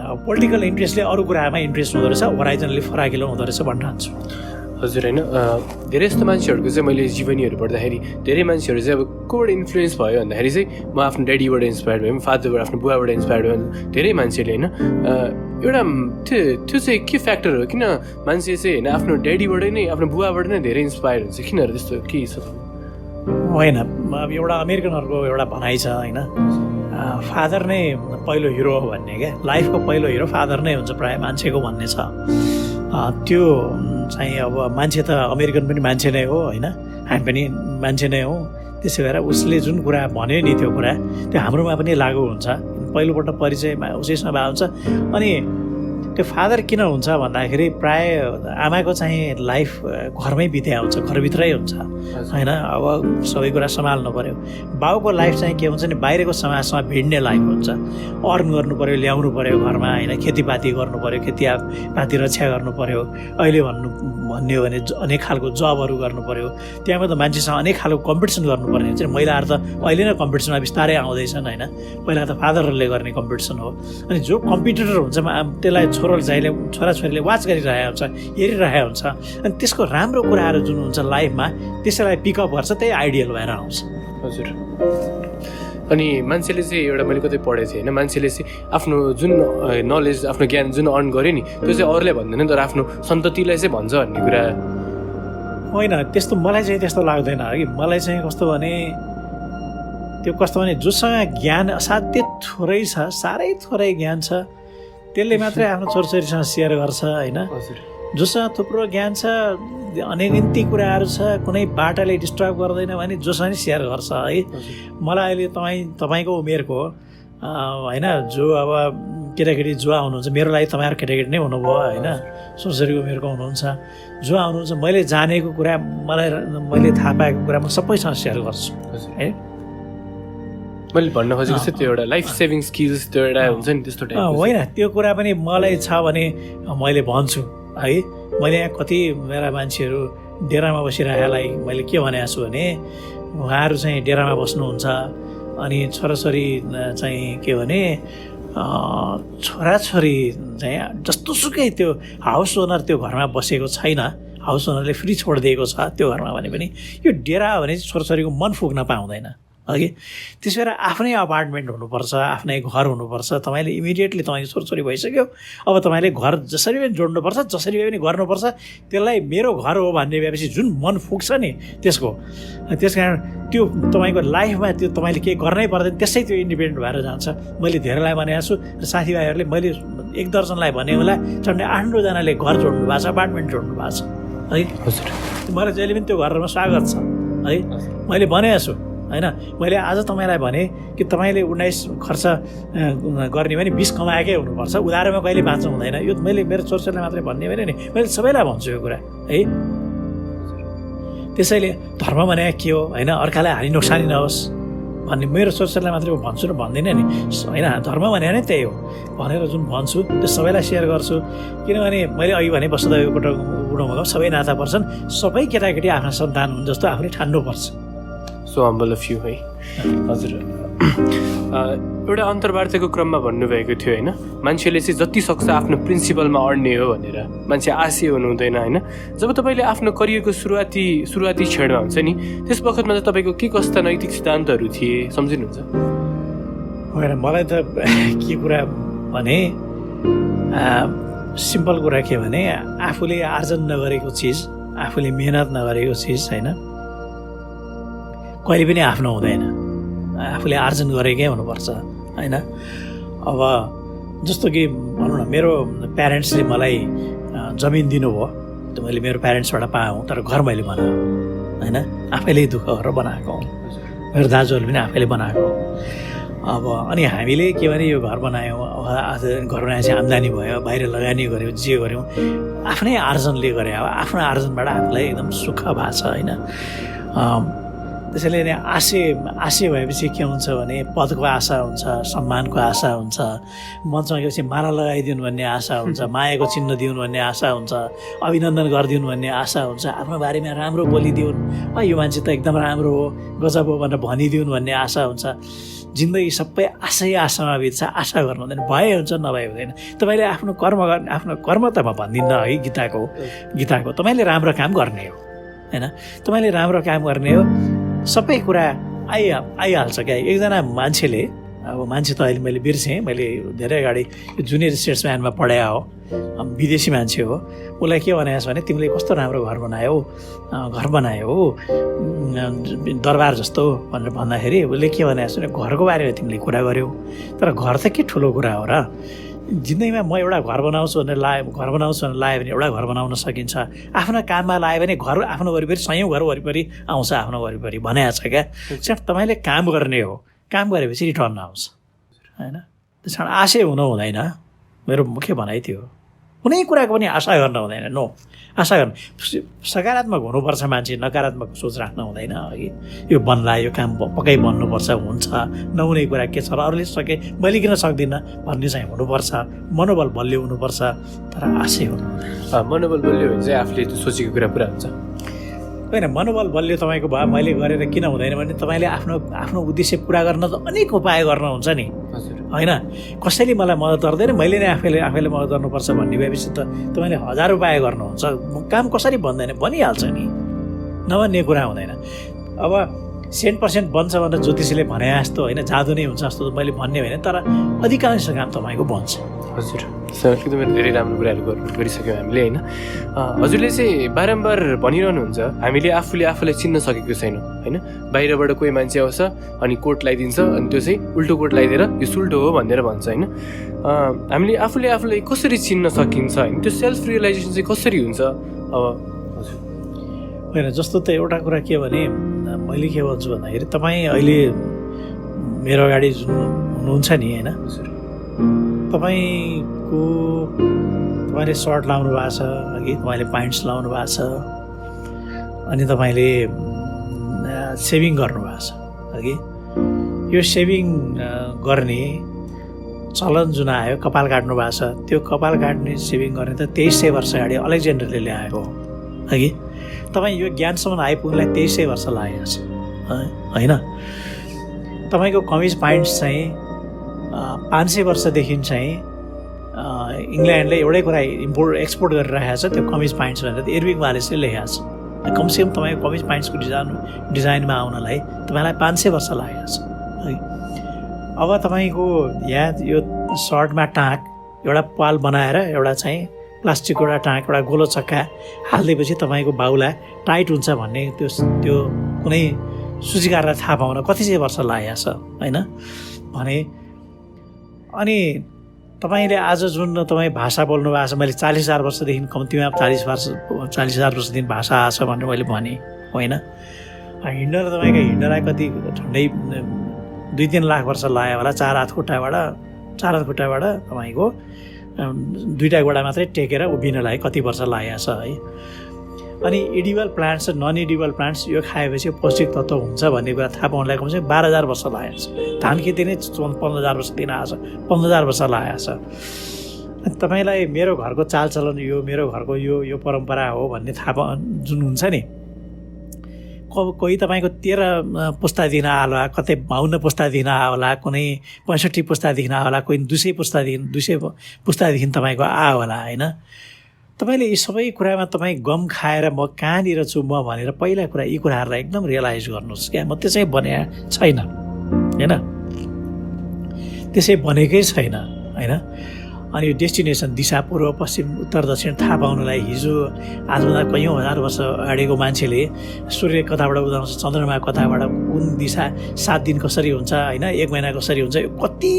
पोलिटिकल इन्ट्रेस्टले अरू कुरामा इन्ट्रेस्ट हुँदो रहेछ, होराइजनले फराकिलो हुँदो रहेछ भन्न चाहन्छु। हजुर होइन, धेरै जस्तो मान्छेहरूको चाहिँ मैले जीवनीहरू पढ्दाखेरि धेरै मान्छेहरू चाहिँ अब कोबाट इन्फ्लुएन्स भयो भन्दाखेरि चाहिँ म आफ्नो ड्याडीबाट इन्सपायर्ड भएँ, फादरबाट, आफ्नो बुवाबाट इन्सपायर्ड भयो धेरै मान्छेले होइन। एउटा त्यो चाहिँ के फ्याक्टर हो, किन मान्छे चाहिँ होइन आफ्नो ड्याडीबाटै नै, आफ्नो बुवाबाट नै धेरै इन्सपायर हुन्छ, किन त्यस्तो के छ? होइन, अब एउटा अमेरिकनहरूको एउटा भनाइ छ होइन, फादर नै पहिलो हिरो हो भन्ने क्या, लाइफको पहिलो हिरो फादर नै हुन्छ प्रायः मान्छेको भन्ने छ। त्यो चाहिँ अब मान्छे त अमेरिकन पनि मान्छे नै हो होइन, हामी पनि मान्छे नै हौँ। त्यसै भएर उसले जुन कुरा भन्यो नि त्यो कुरा त्यो हाम्रोमा पनि लागु हुन्छ। पहिलोपल्ट परिचयमा उसैसँग भएको हुन्छ। अनि त्यो फादर किन हुन्छ भन्दाखेरि प्राय आमाको चाहिँ लाइफ घरमै बित्या हुन्छ, घरभित्रै हुन्छ होइन। अब सबै कुरा सम्हाल्नु पऱ्यो। बाउको लाइफ चाहिँ के हुन्छ नि बाहिरको समाजसँग भिड्ने लाइफ हुन्छ। अर्न गर्नु पऱ्यो, ल्याउनु पऱ्यो घरमा होइन, खेतीपाती गर्नु पऱ्यो, खेतीपाती रक्षा गर्नु पऱ्यो। अहिले भन्ने हो भने अनेक खालको जबहरू गर्नु पऱ्यो। त्यहाँमा त मान्छेसँग अनेक खालको कम्पिटिसन गर्नुपर्ने हुन्छ। महिलाहरू त अहिले नै कम्पिटिसनमा बिस्तारै आउँदैछन् होइन। पहिला त फादरहरूले गर्ने कम्पिटिसन हो। अनि जो कम्पिटिटर हुन्छ त्यसलाई छोराछोरीले वाच गरिरहेको हुन्छ, हेरिरहेको हुन्छ। अनि त्यसको राम्रो कुराहरू जुन हुन्छ लाइफमा त्यसैलाई पिकअप गर्छ, त्यही आइडियल भएर आउँछ। हजुर। अनि मान्छेले चाहिँ एउटा मैले कतै पढेको थिएँ होइन, मान्छेले चाहिँ आफ्नो जुन नलेज आफ्नो ज्ञान जुन अर्न गर्यो नि त्यो चाहिँ अरूले भन्दैन तर आफ्नो सन्ततिलाई चाहिँ भन्छ भन्ने कुरा होइन। त्यस्तो मलाई चाहिँ त्यस्तो लाग्दैन कि। मलाई चाहिँ कस्तो भने जोसँग ज्ञान असाध्य थोरै छ, साह्रै थोरै ज्ञान छ त्यसले मात्रै आफ्नो छोरछोरीसँग सेयर गर्छ होइन। जोसँग थुप्रो ज्ञान छ, अनेकन्ती कुराहरू छ, कुनै बाटाले डिस्टर्ब गर्दैन भने जोसँग नि सेयर गर्छ है। मलाई अहिले तपाईँको उमेरको होइन जो अब केटाकेटी जो आउनुहुन्छ, मेरो लागि तपाईँहरू केटाकेटी नै हुनुभयो होइन, छोरछोरीको उमेरको हुनुहुन्छ, जो आउनुहुन्छ मैले जानेको कुरा मैले थाहा पाएको कुरा म सबैसँग सेयर गर्छु है। मैले भन्न खोजेको चाहिँ त्यो एउटा लाइफ सेभिङ स्किल्स त्यो एउटा हुन्छ नि त्यस्तो टाइप होइन। त्यो कुरा पनि मलाई छ भने मैले भन्छु है। मैले यहाँ कति मेरा मान्छेहरू डेरामा बसिरहेलाई मैले के भनेको छु भने उहाँहरू चाहिँ डेरामा बस्नुहुन्छ। अनि छोराछोरी चाहिँ के भने छोराछोरी चाहिँ जस्तोसुकै त्यो हाउस ओनर त्यो घरमा बसेको छैन, हाउस ओनरले फ्री छोडिदिएको छ त्यो घरमा भने पनि यो डेरा हो भने छोराछोरीको मन पुग्न पाउँदैन अघि। त्यसो भएर आफ्नै अपार्टमेन्ट हुनुपर्छ, आफ्नै घर हुनुपर्छ। तपाईँले इमिडिएटली तपाईँको छोरछोरी भइसक्यो, अब तपाईँले घर जसरी पनि जोड्नुपर्छ, जसरी पनि गर्नुपर्छ। त्यसलाई मेरो घर हो भन्ने भएपछि जुन मन पुग्छ नि त्यसको, त्यस कारण त्यो तपाईँको लाइफमा त्यो तपाईँले केही गर्नै पर्दैन, त्यसै त्यो इन्डिपेन्डेन्ट भएर जान्छ। मैले धेरैलाई भनेको छु र साथीभाइहरूले मैले 1 दर्जनलाई भने होला झन्डै 8-9जनाले घर जोड्नु भएको छ, अपार्टमेन्ट जोड्नु भएको छ है। हजुर, मलाई जहिले पनि त्यो घरमा स्वागत छ है। मैले भनेको छु होइन। मैले आज तपाईँलाई भने कि तपाईँले 19 खर्च गर्ने भने 20 कमाएकै हुनुपर्छ, उधारोमा कहिले बाँच्नु हुँदैन। यो मैले मेरो छोरछोरीलाई मात्रै भन्ने भने नि मैले सबैलाई भन्छु यो कुरा है। त्यसैले धर्म भने के हो होइन, अर्कालाई हानि नोक्सानी नहोस् भन्ने मेरो छोरछोरीलाई मात्रै भन्छु र भन्दिनँ नि होइन। धर्म भने नै त्यही हो भनेर जुन भन्छु त्यो सबैलाई सेयर गर्छु। किनभने मैले अघि भने वसुदेवको बुढोमा सबै नाता पर्छन्, सबै केटाकेटी आफ्ना सन्तान हुन् जस्तो आफूले ठान्नुपर्छ। सो हम्बल अफ यु है। हजुर, एउटा अन्तर्वार्ताको क्रममा भन्नुभएको थियो होइन, मान्छेले चाहिँ जति सक्छ आफ्नो प्रिन्सिपलमा अड्ने हो भनेर, मान्छे आशी हुनु हुँदैन होइन। जब तपाईँले आफ्नो करियरको सुरुवाती क्षणमा हुन्छ नि त्यस बखतमा चाहिँ तपाईँको के कस्ता नैतिक सिद्धान्तहरू थिए सम्झिनुहुन्छ? होइन, मलाई त के कुरा भने सिम्पल कुरा के भने आफूले आर्जन नगरेको चिज, आफूले मेहनत नगरेको चिज होइन कहिले पनि आफ्नो हुँदैन। आफूले आर्जन गरेकै हुनुपर्छ होइन। अब जस्तो कि भनौँ न, मेरो प्यारेन्ट्सले मलाई जमिन दिनुभयो, त्यो मैले मेरो प्यारेन्ट्सबाट पाएँ, तर घर मैले बनाएँ होइन, आफैले दुःख गरेर बनाएको। मेरो दाजुहरूले पनि आफैले बनाएको। अब अनि हामीले के भने यो घर बनायौँ, घर बनाएपछि आम्दानी भयो, बाहिर लगानी गऱ्यौँ, जे गऱ्यौँ आफ्नै आर्जनले गरे। अब आफ्नो आर्जनबाट हामीलाई एकदम सुख भएको छ होइन। त्यसैले नै आशय भएपछि के हुन्छ भने पदको आशा हुन्छ, सम्मानको आशा हुन्छ, मञ्चमा गएपछि माला लगाइदिउन् भन्ने आशा हुन्छ, मायाको चिन्ह दिउन् भन्ने आशा हुन्छ, अभिनन्दन गरिदिउन् भन्ने आशा हुन्छ, आफ्नो बारेमा राम्रो बोलिदिउन्, यो मान्छे त एकदम राम्रो हो, गजब हो भनेर भनिदिउन् भन्ने आशा हुन्छ। जिन्दगी सबै आशामा बित्छ, आशा गर्नु हुँदैन, भए हुन्छ नभए हुँदैन। तपाईँले आफ्नो कर्म त म भन्दिनँ है, गीताको तपाईँले राम्रो काम गर्ने हो होइन, तपाईँले राम्रो काम गर्ने हो, सबै कुरा आइहाल्छ क्या। एकजना मान्छेले, अब मान्छे त अहिले मैले बिर्सेँ, मैले धेरै अगाडि जुनियर स्टेट्सम्यानमा पढाए हो, विदेशी मान्छे हो, उसलाई के भनेको छ भने तिमीले कस्तो राम्रो घर बनायो दरबार जस्तो भनेर भन्दाखेरि उसले के भनेको छ भने घरको बारेमा तिमीले कुरा गर्यौ, तर घर त के ठुलो कुरा हो र, जिन्दगीमा म एउटा घर बनाउँछु भनेर लाग्यो भने एउटा घर बनाउन सकिन्छ। आफ्ना काममा लाग्यो भने घर आफ्नो वरिपरि सयौँ घर वरिपरि आउँछ, आफ्नो वरिपरि भनेको छ क्या। त्यस कारण तपाईँले काम गर्ने हो, काम गरेपछि रिटर्न आउँछ होइन। त्यस कारण आशय हुनु हुँदैन, मेरो मुख्य भनाइ थियो। कुनै कुराको पनि आशा गर्न हुँदैन, नो आशा गर्नु। सकारात्मक हुनुपर्छ मान्छे, नकारात्मक सोच राख्नु हुँदैन। अघि यो बन्ला, यो काम पक्कै बन्नुपर्छ, हुन्छ, नहुने कुरा के छ र अरूले सके मैले किन सक्दिनँ भन्ने चाहिँ हुनुपर्छ। मनोबल बलियो हुनुपर्छ, तर आशय हुनु हुँदैन। मनोबल बलियो भने चाहिँ आफूले त्यो सोचेको कुरा पुरा हुन्छ होइन। मनोबल बलियो तपाईँको भयो, मैले गरेर किन हुँदैन भने तपाईँले आफ्नो उद्देश्य पुरा गर्न त अनेक उपाय गर्नुहुन्छ नि होइन। कसैले मलाई मद्दत गर्दैन, मैले नै आफैले मद्दत गर्नुपर्छ भन्ने भएपछि त तपाईँले 1000 उपाय गर्नुहुन्छ। काम कसरी बन्दैन, बनिहाल्छ नि, नभन्ने कुरा हुँदैन। अब 100% बन्छ भनेर ज्योतिषीले भने जस्तो होइन, जादु नै हुन्छ जस्तो मैले भन्ने होइन, तर अधिकांश काम तपाईँको बन्छ। हजुर, एकदमै धेरै राम्रो कुराहरू गरिसक्यौँ हामीले होइन। हजुरले चाहिँ बारम्बार भनिरहनुहुन्छ हामीले आफूलाई चिन्न सकेको छैनौँ होइन। बाहिरबाट कोही मान्छे आउँछ अनि कोट लगाइदिन्छ, अनि त्यो चाहिँ उल्टो कोट लगाइदिएर यो सुल्टो हो भनेर भन्छ होइन। हामीले आफूलाई कसरी चिन्न सकिन्छ होइन, त्यो सेल्फ रियलाइजेसन चाहिँ कसरी हुन्छ? अब हजुर होइन, जस्तो त एउटा कुरा के भने मैले के भन्छु भन्दाखेरि तपाईँ अहिले मेरो अगाडि जुन हुनुहुन्छ नि होइन, तपाईँले सर्ट लाउनु भएको छ अघि, तपाईँले प्यान्ट्स लाउनु भएको छ, अनि तपाईँले सेभिङ गर्नुभएको छ अघि। यो सेभिङ गर्ने चलन जुन आयो, कपाल काट्नु भएको छ, त्यो कपाल काट्ने सेभिङ गर्ने त 2300 वर्ष अगाडि अलेक्जेन्डरले ल्याएको हो अघि। तपाईँ यो ज्ञानसम्म आइपुग्नलाई 2300 वर्ष लागेको छ होइन। तपाईँको कमिज प्यान्ट्स चाहिँ 500 वर्षदेखि चाहिँ इङ्ल्यान्डले एउटै कुरा एक्सपोर्ट गरिरहेको छ, त्यो कमिज प्यान्ट्स भनेर इर्विङ वालेसले लेखेको छ। कमसेकम तपाईँको कमिज प्यान्ट्सको डिजाइनमा आउनलाई तपाईँलाई 500 वर्ष लागेको छ है। अब तपाईँको यहाँ यो सर्टमा टाँक एउटा पाल बनाएर एउटा चाहिँ प्लास्टिकको एउटा टाँक, एउटा गोलो चक्का हालिदिएपछि तपाईँको बाउला टाइट हुन्छ भन्ने त्यो कुनै सूचीकारलाई थाहा पाउन कति चाहिँ वर्ष लागेको छ होइन भने। अनि तपाईँले आज जुन तपाईँ भाषा बोल्नु भएको छ, मैले 40,000 वर्षदेखि कम्तीमा 40,000 वर्षदेखि भाषा आएको छ भनेर मैले भनेँ होइन। हिँड्न तपाईँको हिँड्नलाई कति ठन्डै 2-3 लाख वर्ष लाग्यो होला। 4 हात खुट्टाबाट तपाईँको 2टा गोडा मात्रै टेकेर उभिनलाई कति वर्ष लागेको छ है। अनि एडिबल प्लान्ट्स र नन एडिबल प्लान्ट्स यो खाएपछि पौष्टिक तत्त्व हुन्छ भन्ने कुरा थाहा पाउनलाई कमसेकम 12,000 वर्ष लागेको छ। धान खेती नै 15,000 वर्ष दिन आएको छ, 15,000 वर्ष लागेको छ। तपाईँलाई मेरो घरको चालचलन यो, मेरो घरको यो परम्परा हो भन्ने थाहा जुन हुन्छ नि, कोही तपाईँको 13 पुस्तादेखि आयो होला, कतै 52 पुस्तादेखि आयो होला, कुनै 65 पुस्तादेखि आयो होला, कोही 200 पुस्तादेखि तपाईँको आयो होला होइन। तपाईँले यी सबै कुरामा तपाईँ गम खाएर म कहाँनिर छु म भनेर पहिला कुरा यी कुराहरूलाई एकदम रियलाइज गर्नुहोस् क्या। म त्यसै भने छैन होइन, त्यसै भनेकै छैन होइन। अनि यो डेस्टिनेसन दिशा पूर्व पश्चिम उत्तर दक्षिण थाहा पाउनलाई हिजो आजभन्दा कैयौँ हजार वर्ष अगाडिको मान्छेले सूर्य कताबाट उदाउँछ, चन्द्रमा कताबाट कुन दिशा 7 दिन कसरी हुन्छ होइन, 1 महिना कसरी हुन्छ, कति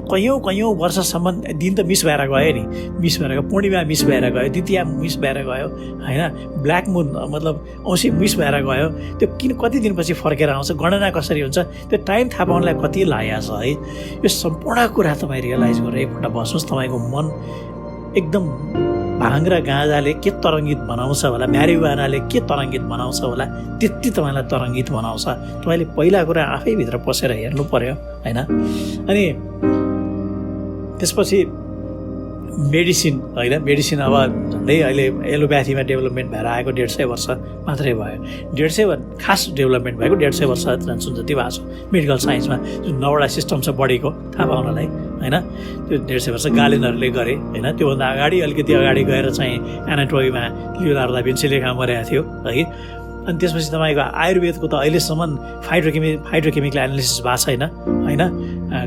कैयौँ वर्षसम्म दिन त मिस भएर गयो नि, मिस भएर गयो, पूर्णिमा मिस भएर गयो, द्वितीया मिस भएर गयो होइन, ब्ल्याक मुन मतलब औँसी मिस भएर गयो। त्यो कति दिनपछि फर्केर आउँछ, गणना कसरी हुन्छ, त्यो टाइम थाहा पाउनलाई कति लागेको छ है। यो सम्पूर्ण कुरा तपाईँ रियलाइज गरेर एकपल्ट बस्नुहोस्। तपाईँको मन एकदम भाङ र गाँजाले के तरङ्गित बनाउँछ होला, म्यारिवानाले के तरङ्गित बनाउँछ होला, त्यति तपाईँलाई तरङ्गित बनाउँछ। तपाईँले पहिला कुरा आफैभित्र पसेर हेर्नु पर्यो होइन। अनि त्यसपछि मेडिसिन होइन, मेडिसिन अब झन्डै अहिले एलोप्याथीमा डेभलपमेन्ट भएर आएको 150 वर्ष मात्रै भयो। 150 खास डेभलपमेन्ट भएको 150 वर्ष जुन जति भएको छ मेडिकल साइन्समा, जुन 9वटा सिस्टम छ बडीको थाहा पाउनलाई होइन, त्यो 150 वर्ष गालेनहरूले गरे होइन। त्योभन्दा अगाडि अलिकति अगाडि गएर चाहिँ एनाटोमीमा लियोनार्दो दा भिन्सीले काम गरेको थियो है। अनि त्यसपछि तपाईँको आयुर्वेदको त अहिलेसम्म फाइटोकेमिकल एनालिसिस भएको छैन होइन,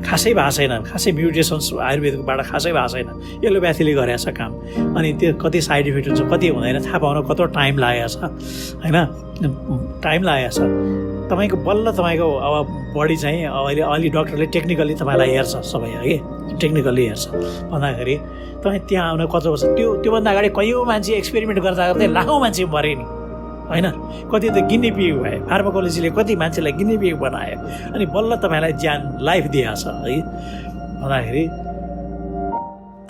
खासै भएको छैन, खासै म्युटेसन्स आयुर्वेदकोबाट खासै भएको छैन, एलोप्याथीले गरेको छ काम। अनि त्यो कति साइड इफेक्ट हुन्छ कति हुँदैन थाहा पाउन कत्रो टाइम लागेको छ होइन, टाइम लागेको छ। तपाईँको बल्ल तपाईँको अब बडी चाहिँ अहिले अलि डक्टरले टेक्निकल्ली तपाईँलाई हेर्छ सबै है टेक्निकल्ली हेर्छ भन्दाखेरि तपाईँ त्यहाँ आउन कति वर्ष त्योभन्दा अगाडि कैयौँ मान्छे एक्सपेरिमेन्ट गर्दा गर्दै लाखौँ मान्छे मरे नि होइन कति त गिनी पिग भयो फार्माकोलोजीले कति मान्छेलाई गिनी पिग बनायो अनि बल्ल तपाईँलाई ज्यान लाइफ दिएको छ है भन्दाखेरि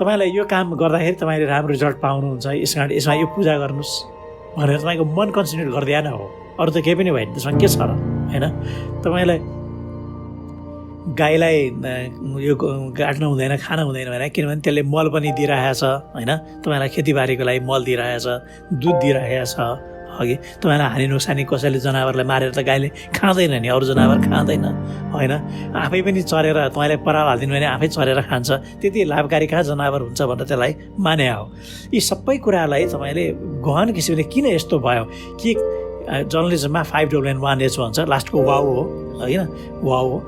तपाईँलाई यो काम गर्दाखेरि तपाईँले राम्रो रिजल्ट पाउनुहुन्छ यसमा यो पूजा गर्नुहोस् भनेर तपाईँको मन कन्सन्ट्रेट गरिदिएन हो अरू त केही पनि भएन त्यसमा के छ र होइन तपाईँलाई गाईलाई यो काट्न हुँदैन खान हुँदैन भने किनभने त्यसले मल पनि दिइरहेछ होइन तपाईँलाई खेतीबारीको लागि मल दिइरहेछ दुध दिइरहेछ अघि तपाईँलाई हानि नोक्सानी कसैले जनावरलाई मारेर त गाईले खाँदैन नि अरू जनावर खाँदैन होइन आफै पनि चरेर तपाईँलाई पराल हालिदिनु भने आफै चरेर खान्छ त्यति लाभकारी कहाँ जनावर हुन्छ भनेर त्यसलाई माने हो यी सबै कुरालाई तपाईँले गहन किसिमले किन यस्तो भयो कि जर्नलिजममा 5W1H भन्छ लास्टको वाउ हो होइन वाउ हो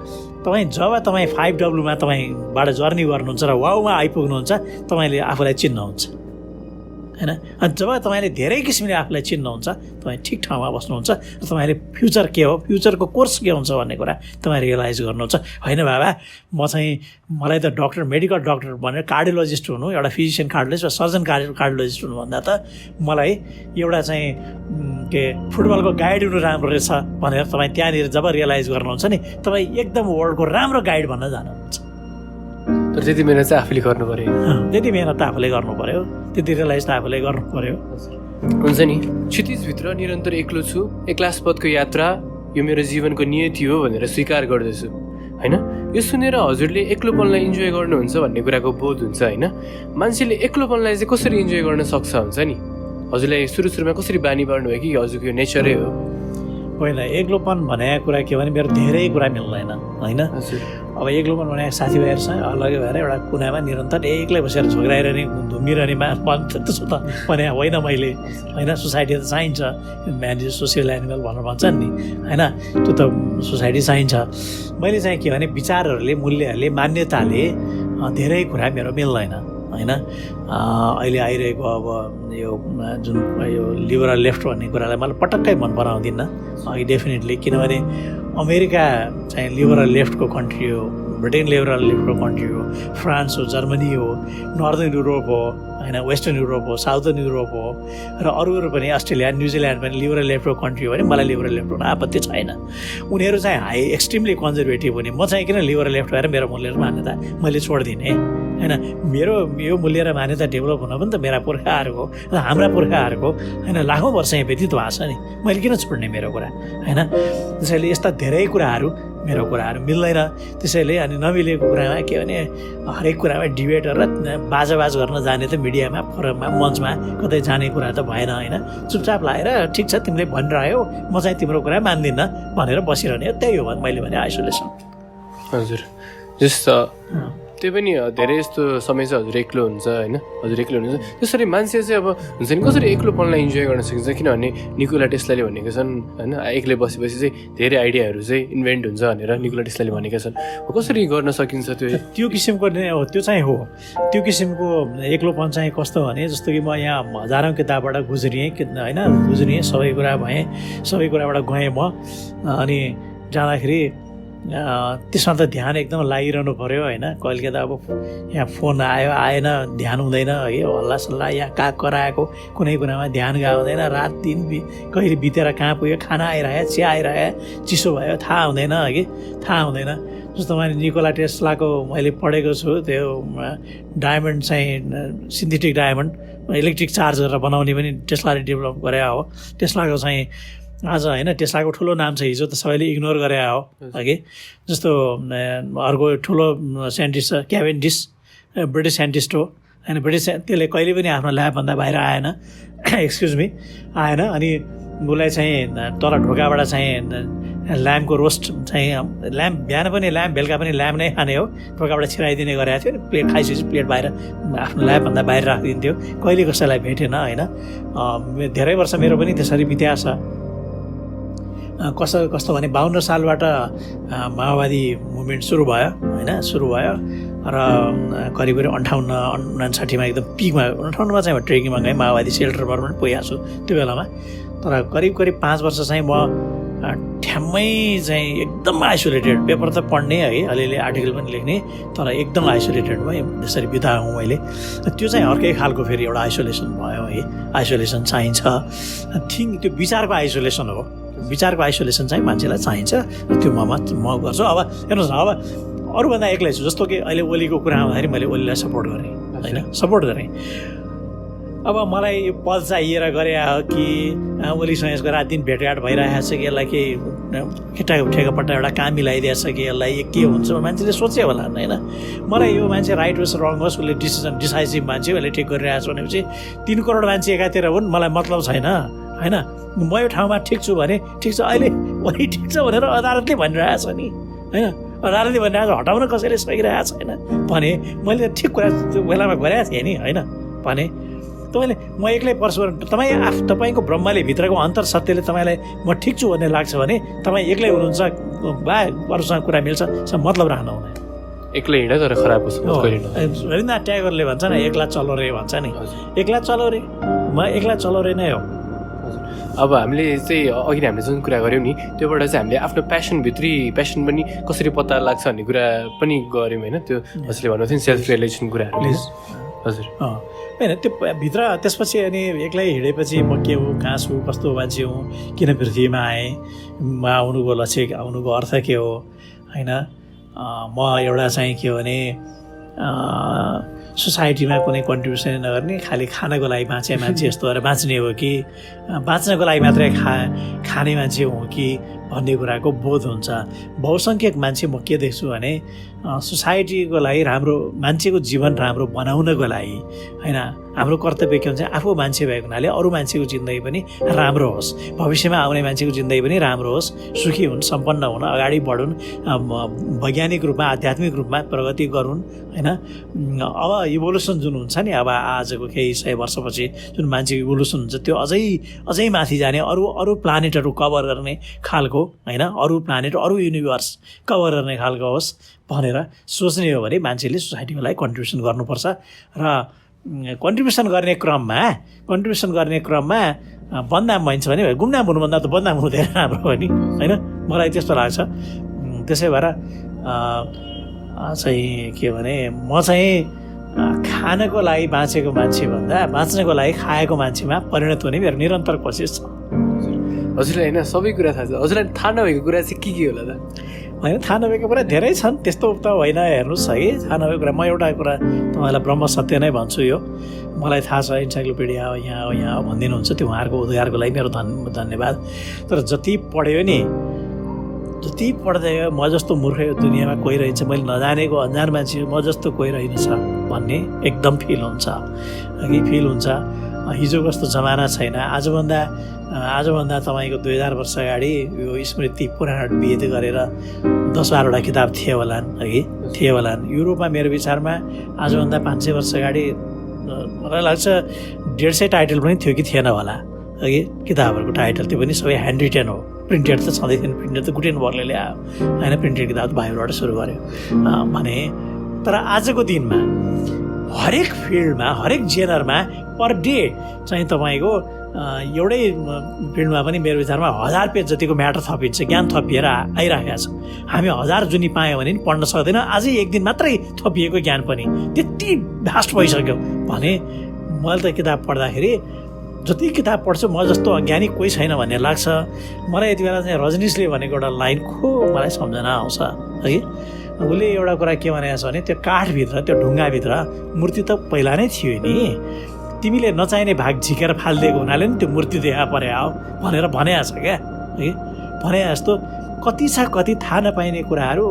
जब तपाईँ 5Wमा तपाईँबाट जर्नी गर्नुहुन्छ र वाउमा आइपुग्नुहुन्छ तपाईँले आफूलाई चिन्नुहुन्छ होइन अनि जब तपाईँले धेरै किसिमले आफूलाई चिन्नुहुन्छ तपाईँ ठिक ठाउँमा बस्नुहुन्छ र तपाईँले फ्युचर के हो फ्युचरको कोर्स के हुन्छ भन्ने कुरा तपाईँ रियलाइज गर्नुहुन्छ होइन बाबा मलाई त डक्टर मेडिकल डक्टर भनेर कार्डियोलोजिस्ट हुनु एउटा फिजिसियन कार्डियोलोजिस्ट वा सर्जन कार्डियोलोजिस्ट हुनुभन्दा त मलाई एउटा चाहिँ के फुटबलको गाइड हुनु राम्रो रहेछ भनेर तपाईँ त्यहाँनिर जब रियलाइज गर्नुहुन्छ नि तपाईँ एकदम वर्ल्डको राम्रो गाइड भन्न जानुहुन्छ तर त्यति मिहिनेत चाहिँ आफूले गर्नु पऱ्यो त्यति मिहिनेत त आफूले गर्नु पऱ्यो त्यति रियलाइज त आफूले गर्नु पऱ्यो हुन्छ नि क्षितिजभित्र निरन्तर एक्लो छु एक्लासपदको यात्रा यो मेरो जीवनको नियति हो भनेर स्वीकार गर्दछु होइन यो सुनेर हजुरले एक्लोपनलाई इन्जोय गर्नुहुन्छ भन्ने कुराको बोध हुन्छ होइन मान्छेले एक्लोपनलाई चाहिँ कसरी इन्जोय गर्न सक्छ हुन्छ नि हजुरलाई सुरुमा कसरी बानी पार्नु भयो कि हजुरको यो नेचरै हो होइन एक्लोपन भनेको कुरा के भने मेरो धेरै कुरा मिल्दैन होइन अब एक्लोपन भनेको साथीभाइहरूसँग अलग्गै भएर एउटा कुनामा निरन्तर एक्लै बसेर झोग्राइरहने धुम्मिरहने त्यसो त भने होइन मैले होइन सोसाइटी त चाहिन्छ म्यान इज सोसियल एनिमल भनेर भन्छन् नि होइन त्यो त सोसाइटी चाहिन्छ मैले चाहिँ के भने विचारहरूले मूल्यहरूले मान्यताले धेरै कुरा मेरो मिल्दैन होइन अहिले आइरहेको अब यो जुन यो लिबरल लेफ्ट भन्ने कुरालाई मलाई पटक्कै मन पराउँदिनँ अघि डेफिनेटली किनभने अमेरिका चाहिँ लिबरल लेफ्टको कन्ट्री हो ब्रिटेन लिबरल लेफ्टको कन्ट्री हो फ्रान्स हो जर्मनी हो नर्दर्न युरोप हो होइन वेस्टर्न युरोप हो साउदर्न युरोप हो र अरू पनि अस्ट्रेलिया न्युजिल्यान्ड पनि लिबरल लेफ्टको कन्ट्री हो भने मलाई लिबरल लेफ्ट हुन आपत्ति छैन उनीहरू चाहिँ हाई एक्सट्रिमली कन्जर्भेटिभ हुने म चाहिँ किन लिबरल लेफ्ट भएर मेरो मूल्य र मान्यता मैले छोडिदिने होइन मेरो यो मूल्य र मान्यता डेभलप हुन पनि त मेरा पुर्खाहरूको र हाम्रा पुर्खाहरूको होइन लाखौँ वर्ष यहाँ व्यतीत भएको छ नि मैले किन छोड्ने मेरो कुरा होइन त्यसैले यस्ता धेरै कुराहरू मेरो कुराहरू मिल्दैन त्यसैले अनि नमिलेको कुरामा के भने हरेक कुरामा डिबेट गरेर बाजाबाज गर्न जाने त मिडियामा फोरममा मञ्चमा कतै जाने कुरा त भएन होइन चुपचाप लाएर ठिक छ तिमीले भनिरह्यौ म चाहिँ तिम्रो कुरा मान्दिनँ भनेर बसिरहने त्यही हो मैले भने आइसोलेसन हजुर जस्तो त्यो पनि धेरै यस्तो समय चाहिँ हजुर एक्लो हुन्छ होइन हजुर एक्लो हुनुहुन्छ त्यसरी मान्छे चाहिँ अब हुन्छ नि कसरी एक्लोपनलाई इन्जोय गर्न सकिन्छ किनभने निकोला टेस्लाले भनेका छन् होइन एक्लै बसेपछि चाहिँ धेरै आइडियाहरू चाहिँ इन्भेन्ट हुन्छ भनेर निकोला टेस्लाले भनेका छन् कसरी गर्न सकिन्छ त्यो किसिमको हो त्यो चाहिँ हो त्यो किसिमको एक्लोपन चाहिँ कस्तो भने जस्तो कि म यहाँ हजारौँ किताबबाट गुज्रिएँ होइन गुज्रिएँ सबै कुरा भएँ सबै कुराबाट गएँ म अनि जाँदाखेरि त्यसमा त ध्यान एकदम लागिरहनु पऱ्यो होइन कहिले त अब यहाँ फोन आयो आएन ध्यान हुँदैन है हल्ला सल्लाह या काग कराएको कुनै कुरामा ध्यान गाउँदैन रात दिन कहिले बितेर कहाँ पुग्यो खाना आइरह्यो चिया आइरह्यो चिसो भयो थाहा हुँदैन कि थाहा हुँदैन जस्तो मैले निकोला टेस्लाको मैले पढेको छु त्यो डायमन्ड चाहिँ सिन्थेटिक डायमन्ड इलेक्ट्रिक चार्ज गरेर बनाउने पनि टेस्लाले डेभलप गरे हो टेस्लाको चाहिँ आज होइन टेस्लाको ठुलो नाम छ हिजो त सबैले इग्नोर गरे हो अघि जस्तो अर्को ठुलो साइन्टिस्ट छ क्याभेन्डिस ब्रिटिस साइन्टिस्ट हो होइन त्यसले कहिले पनि आफ्नो ल्याबभन्दा बाहिर आएन एक्सक्युज मी आएन अनि उसलाई चाहिँ तल ढोकाबाट चाहिँ ल्याम्पको रोस्ट चाहिँ ल्याम्प बिहान पनि ल्याम्प बेलुका पनि ल्याम्प नै खाने हो ढोकाबाट छिराइदिने गरेको थियो प्लेट खाइसकेपछि प्लेट बाहिर आफ्नो ल्याबभन्दा बाहिर राखिदिन्थ्यो कहिले कसैलाई भेटेन होइन धेरै वर्ष मेरो पनि त्यसरी बित्या छ कस्तो भने 52 सालबाट माओवादी मुभमेन्ट सुरु भयो होइन सुरु भयो र करिब 58-59मा एकदम पिकमा 58मा चाहिँ ट्रेकिङमा गएँ माओवादी सेल्टरमा पनि पुगेको छु त्यो बेलामा तर करिब 5 वर्ष चाहिँ म ठ्याम्मै चाहिँ एकदम आइसोलेटेड, पेपर त पढ्ने है, अलिअलि आर्टिकल पनि लेख्ने, तर एकदम आइसोलेटेडमा त्यसरी बिताएँ मैले। त्यो चाहिँ अर्कै खालको फेरि एउटा आइसोलेसन भयो है, आइसोलेसन चाहिन्छ। त्यो विचारको आइसोलेसन हो, विचारको आइसोलेसन चाहिँ मान्छेलाई चाहिन्छ, त्यो म गर्छु। अब हेर्नुहोस् न, अब अरूभन्दा एक्लै छु, जस्तो कि अहिले ओलीको कुरा आउँदाखेरि मैले ओलीलाई सपोर्ट गरेँ होइन, सपोर्ट गरेँ। अब मलाई यो पद चाहिएर गरे कि ओलीसँग यसको रात दिन भेटघाट भइरहेको छ कि यसलाई केही ठेकापट्टा एउटा काम मिलाइदिएछ कि यसलाई के हुन्छ मान्छेले सोचे होला होइन। मलाई यो मान्छे राइट होस् रङ होस्, उसले डिसाइसिभ मान्छे, उसले ठिक गरिरहेको छ भनेपछि 3 करोड मान्छे एकातिर हुन्, मलाई मतलब छैन होइन। म यो ठाउँमा ठिक छु भने ठिक छ, अहिले ओली ठिक छ भनेर अदालतले भनिरहेको छ नि होइन, अदालतले भनिरहेको छ, हटाउन कसैले सकिरहेको छैन भने मैले त ठिक कुरा त्यो बेलामा गरेको थिएँ नि होइन। भने तपाईँले म एक्लै पर्छु, तपाईँको ब्रह्मले भित्रको अन्तर सत्यले तपाईँलाई म ठिक छु भन्ने लाग्छ भने तपाईँ एक्लै हुनुहुन्छ, बा अरूसँग कुरा मिल्छ, मतलब राख्नु हुँदैन। एक्लै हिँड तर खराबको रविन्द्रनाथ ट्यागोरले भन्छ न, एक्ला चलो रे भन्छ नि, एक्ला चलो रे, म एक्ला चलो रे नै हो। अब हामीले चाहिँ अघि हामीले जुन कुरा गऱ्यौँ नि, त्योबाट चाहिँ हामीले आफ्नो प्यासनभित्री प्यासन पनि कसरी पत्ता लाग्छ भन्ने कुरा पनि गऱ्यौँ होइन। त्यो हजुरले भन्नुभएको थियो नि सेल्फ रियलाइजेसन कुराहरू हजुर होइन, त्यो भित्र त्यसपछि अनि एक्लै हिँडेपछि म के हो, कहाँ छु, कस्तो मान्छे हुँ, किन पृथ्वीमा आएँ, म आउनुको लक्ष्य, आउनुको अर्थ के हो होइन। म एउटा चाहिँ के हो भने सोसाइटीमा कुनै कन्ट्रिब्युसन नगर्ने, खालि खानको लागि बाँचे मान्छे जस्तो भएर बाँच्ने हो कि बाँच्नको लागि मात्रै खाने मान्छे हो कि भन्ने कुराको बोध हुन्छ। बहुसङ्ख्यक मान्छे म के देख्छु भने सोसाइटीको लागि राम्रो, मान्छेको जीवन राम्रो बनाउनको लागि होइन, हाम्रो कर्तव्य के हुन्छ, आफू मान्छे भएको हुनाले अरू मान्छेको जिन्दगी पनि राम्रो होस्, भविष्यमा आउने मान्छेको जिन्दगी पनि राम्रो होस्, सुखी हुन्, सम्पन्न हुन, अगाडि बढुन्, वैज्ञानिक रूपमा आध्यात्मिक रूपमा प्रगति गरून् होइन। अब इभोल्युसन जुन हुन्छ नि, अब आजको केही 100 वर्षपछि जुन मान्छेको इभोल्युसन हुन्छ, त्यो अझै माथि जाने, अरू प्लानेटहरू कभर गर्ने खालको होइन, अरू प्लानेट, अरू युनिभर्स कभर गर्ने खालको होस् भनेर सोच्ने हो भने मान्छेले सोसाइटीको लागि कन्ट्रिब्युसन गर्नुपर्छ। र कन्ट्रिब्युसन गर्ने क्रममा बदनाम भइन्छ भने गुमनाम हुनुभन्दा त बदनाम हुनु धेरै राम्रो हो नि होइन, मलाई त्यस्तो लाग्छ। त्यसै भएर चाहिँ के भने म चाहिँ खानको लागि बाँचेको मान्छे भन्दा बाँच्नको लागि खाएको मान्छेमा परिणत हुने मेरो निरन्तर कोसिस छ। हजुरलाई होइन सबै कुरा थाहा छ, हजुरलाई थाहा नभएको कुरा चाहिँ के होला त? होइन, थाहा नभएको कुरा धेरै छन्, त्यस्तो त होइन। हेर्नुहोस् है, थाहा नभएको कुरा म एउटा कुरा तपाईँलाई ब्रह्म सत्य नै भन्छु, यो मलाई थाहा छ, इन्साइक्लोपिडिया हो, यहाँ भनिदिनुहुन्छ, त्यो उहाँहरूको उद्धारको लागि मेरो धन्यवाद। तर जति पढ्यो नि, जति पढ्दै म जस्तो मूर्ख यो दुनियाँमा कोही रहन्छ, मैले नजानेको अन्जान मान्छे म जस्तो कोही रहेनछ भन्ने एकदम फिल हुन्छ कि फिल हुन्छ। हिजो कस्तो जमाना छैन, आजभन्दा तपाईँको 2000 वर्ष अगाडि यो स्मृति पुराण वेद गरेर 10-12वटा किताब थिए होलान् युरोपमा। मेरो विचारमा आजभन्दा 500 वर्ष अगाडि मलाई लाग्छ 150 टाइटल पनि थियो कि थिएन होला है, किताबहरूको टाइटल, त्यो पनि सबै ह्यान्ड रिटेन हो, प्रिन्टेड त छँदै थिएन। प्रिन्टेड त गुटेनबर्गले ल्यायो होइन, प्रिन्टेड किताब बाहिरबाट सुरु गर्यो भने। तर आजको दिनमा हरेक फिल्डमा, हरेक जेनरमा पर डे चाहिँ तपाईँको एउटै फिल्डमा पनि मेरो विचारमा 1000 पेज जतिको म्याटर थपिन्छ, ज्ञान थपिएर आइरहेको छ। हामी 1000 जुनी पायौँ भने पनि पढ्न सक्दैन, अझै एक दिन मात्रै थपिएको ज्ञान पनि त्यति भास्ट भइसक्यो भने। मैले त किताब पढ्दाखेरि जति किताब पढ्छु म जस्तो अज्ञानी कोही छैन भन्ने लाग्छ मलाई। यति बेला चाहिँ रजनीशले भनेको एउटा लाइन मलाई सम्झना आउँछ है। उसले एउटा कुरा के भनेको छ भने, त्यो काठभित्र, त्यो ढुङ्गाभित्र मूर्ति त पहिला नै थियो नि, तिमीले नचाहिने भाग झिकेर फालिदिएको हुनाले नि त्यो मूर्ति देखा परे हो भनेर भनेको छ क्या है। भने जस्तो कति थाहा नपाइने कुराहरू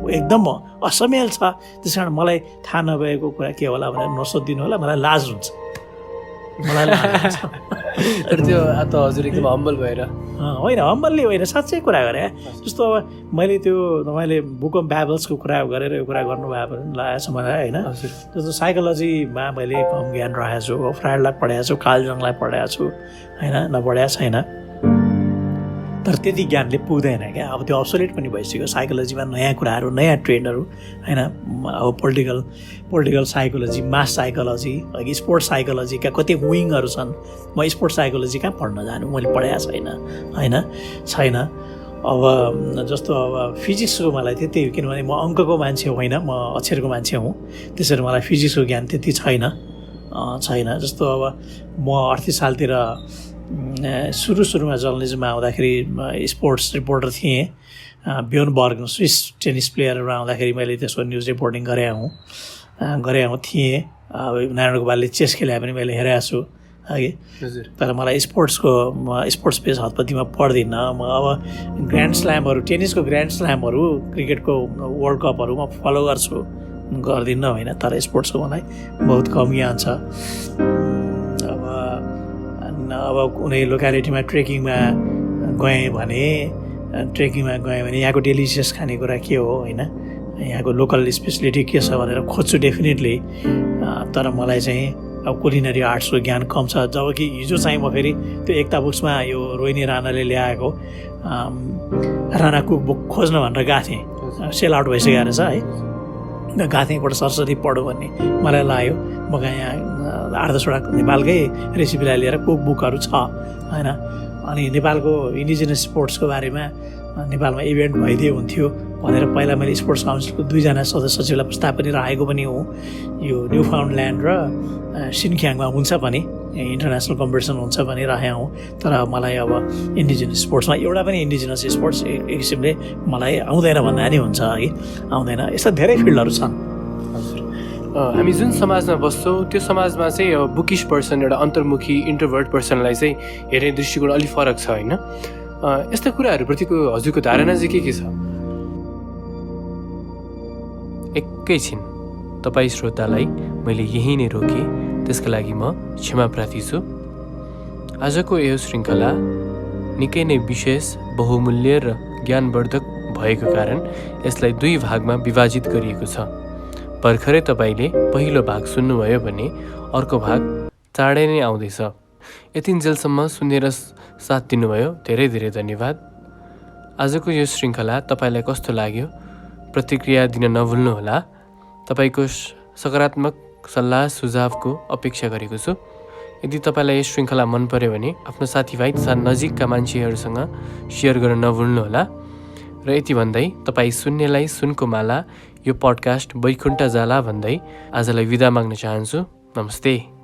एकदम असमेल छ। त्यस कारण मलाई थाहा नभएको कुरा के होला भनेर नसोधिदिनु होला, मलाई लाज हुन्छ, मलाई लाज हुन्छ। त्यो त हजुर एकदम हम्बल भएर होइन, हम्बलले होइन, साँच्चै कुरा गरेँ। जस्तो अब मैले त्यो तपाईँले बुक अफ बाइबल्सको कुरा गरेर यो कुरा गर्नुभयो भने लागेको छ मलाई होइन। जस्तो साइकोलोजीमा मैले कम ज्ञान राखेको छु, फ्राइडलाई पढाएको छु, कार्ल जङलाई पढाएको छु होइन, नपढाएको छैन। तर त्यति ज्ञानले पुग्दैन क्या। अब त्यो अब्सोलेट पनि भइसक्यो। साइकोलोजीमा नयाँ कुराहरू, नयाँ ट्रेन्डहरू होइन, अब पोलिटिकल साइकोलोजी, मास साइकोलोजी, स्पोर्ट्स साइकोलोजीका कति विङहरू छन्। म स्पोर्ट्स साइकोलोजी कहाँ पढ्न जानु, मैले पढाएको छैन। अब जस्तो अब फिजिक्सको मलाई त्यति, किनभने म अङ्कको मान्छे होइन, म अक्षरको मान्छे हुँ, त्यसरी मलाई फिजिक्सको ज्ञान त्यति छैन। जस्तो अब म 38 सालतिर सुरुमा जर्नलिजममा आउँदाखेरि स्पोर्ट्स रिपोर्टर थिएँ। बियोन बर्ग स्विस टेनिस प्लेयरहरू आउँदाखेरि मैले त्यसको न्युज रिपोर्टिङ गरेँ थिएँ। अब नारायण गोपालले चेस खेले पनि मैले हेरेको छु है। तर मलाई स्पोर्ट्स पेज हतपतिमा पढ्दिनँ म। अब ग्रान्ड स्ल्यामहरू, टेनिसको ग्रान्ड स्ल्यामहरू, क्रिकेटको वर्ल्ड कपहरू म फलो गर्दिनँ होइन। तर स्पोर्ट्सको मलाई बहुत कम ज्ञान छ। अब कुनै लोकालिटीमा ट्रेकिङमा गएँ भने यहाँको डेलिसियस खानेकुरा के हो होइन, यहाँको लोकल स्पेसलिटी के छ भनेर खोज्छु डेफिनेटली। तर मलाई चाहिँ अब कुलिनरी आर्ट्सको ज्ञान कम छ। जबकि हिजो चाहिँ म फेरि त्यो एकता बुक्समा यो रोहिणी राणाले ल्याएको राणा कुक बुक खोज्न भनेर गएको थिएँ। सेल आउट भइसकेको रहेछ है। गएको थिएँ एकपल्ट सरस्वती पढ्यो भन्ने मलाई लाग्यो। म यहाँ 8-10वटा नेपालकै रेसिपीलाई लिएर कुक बुकहरू छ होइन। अनि नेपालको इन्डिजिनस स्पोर्ट्सको बारेमा नेपालमा इभेन्ट भइदिए हुन्थ्यो भनेर पहिला मैले स्पोर्ट्स काउन्सिलको 2जना सदस्य सचिवलाई प्रस्ताव पनि राखेको पनि हो। यो न्यू फाउन्डल्यान्ड र सिनख्याङमा हुन्छ पनि, इन्टरनेसनल कम्पिटिसन हुन्छ भने राखेको हौँ। तर मलाई अब इन्डिजिनस स्पोर्ट्समा एउटा पनि इन्डिजिनस स्पोर्ट्स एक किसिमले मलाई आउँदैन भन्दा नि हुन्छ है, आउँदैन। यस्ता धेरै फिल्डहरू छन्। हामी जुन समाजमा बस्छौँ त्यो समाजमा चाहिँ अब बुकिश पर्सन, एउटा अन्तर्मुखी इन्ट्रोभर्ट पर्सनलाई चाहिँ हेर्ने दृष्टिकोण अलिक फरक छ होइन। यस्ता कुराहरूप्रतिको हजुरको धारणा चाहिँ के छ? एकैछिन तपाईँ श्रोतालाई मैले यही नै रोकेँ, त्यसका लागि म क्षमा प्रार्थी छु। आजको यो श्रृङ्खला निकै नै विशेष, बहुमूल्य र ज्ञानवर्धक भएको कारण यसलाई 2 भागमा विभाजित गरिएको छ। भर्खरै तपाईँले पहिलो भाग सुन्नुभयो भने अर्को भाग चाँडै नै आउँदैछ। यतिन्जेलसम्म सुनेर साथ दिनुभयो, धेरै धेरै धन्यवाद। आजको यो श्रृङ्खला तपाईँलाई कस्तो लाग्यो प्रतिक्रिया दिन नभुल्नुहोला। तपाईँको सकारात्मक सल्लाह सुझावको अपेक्षा गरेको छु। यदि तपाईँलाई यो श्रृङ्खला मन पर्यो भने आफ्नो साथीभाइ तथा नजिकका मान्छेहरूसँग सेयर गर्न नभुल्नुहोला। र यति भन्दै तपाईँ सुन्नेलाई सुनको माला, यो पडकास्ट बैकुण्ठ जाला भन्दै आजलाई बिदा माग्न चाहन्छु। नमस्ते।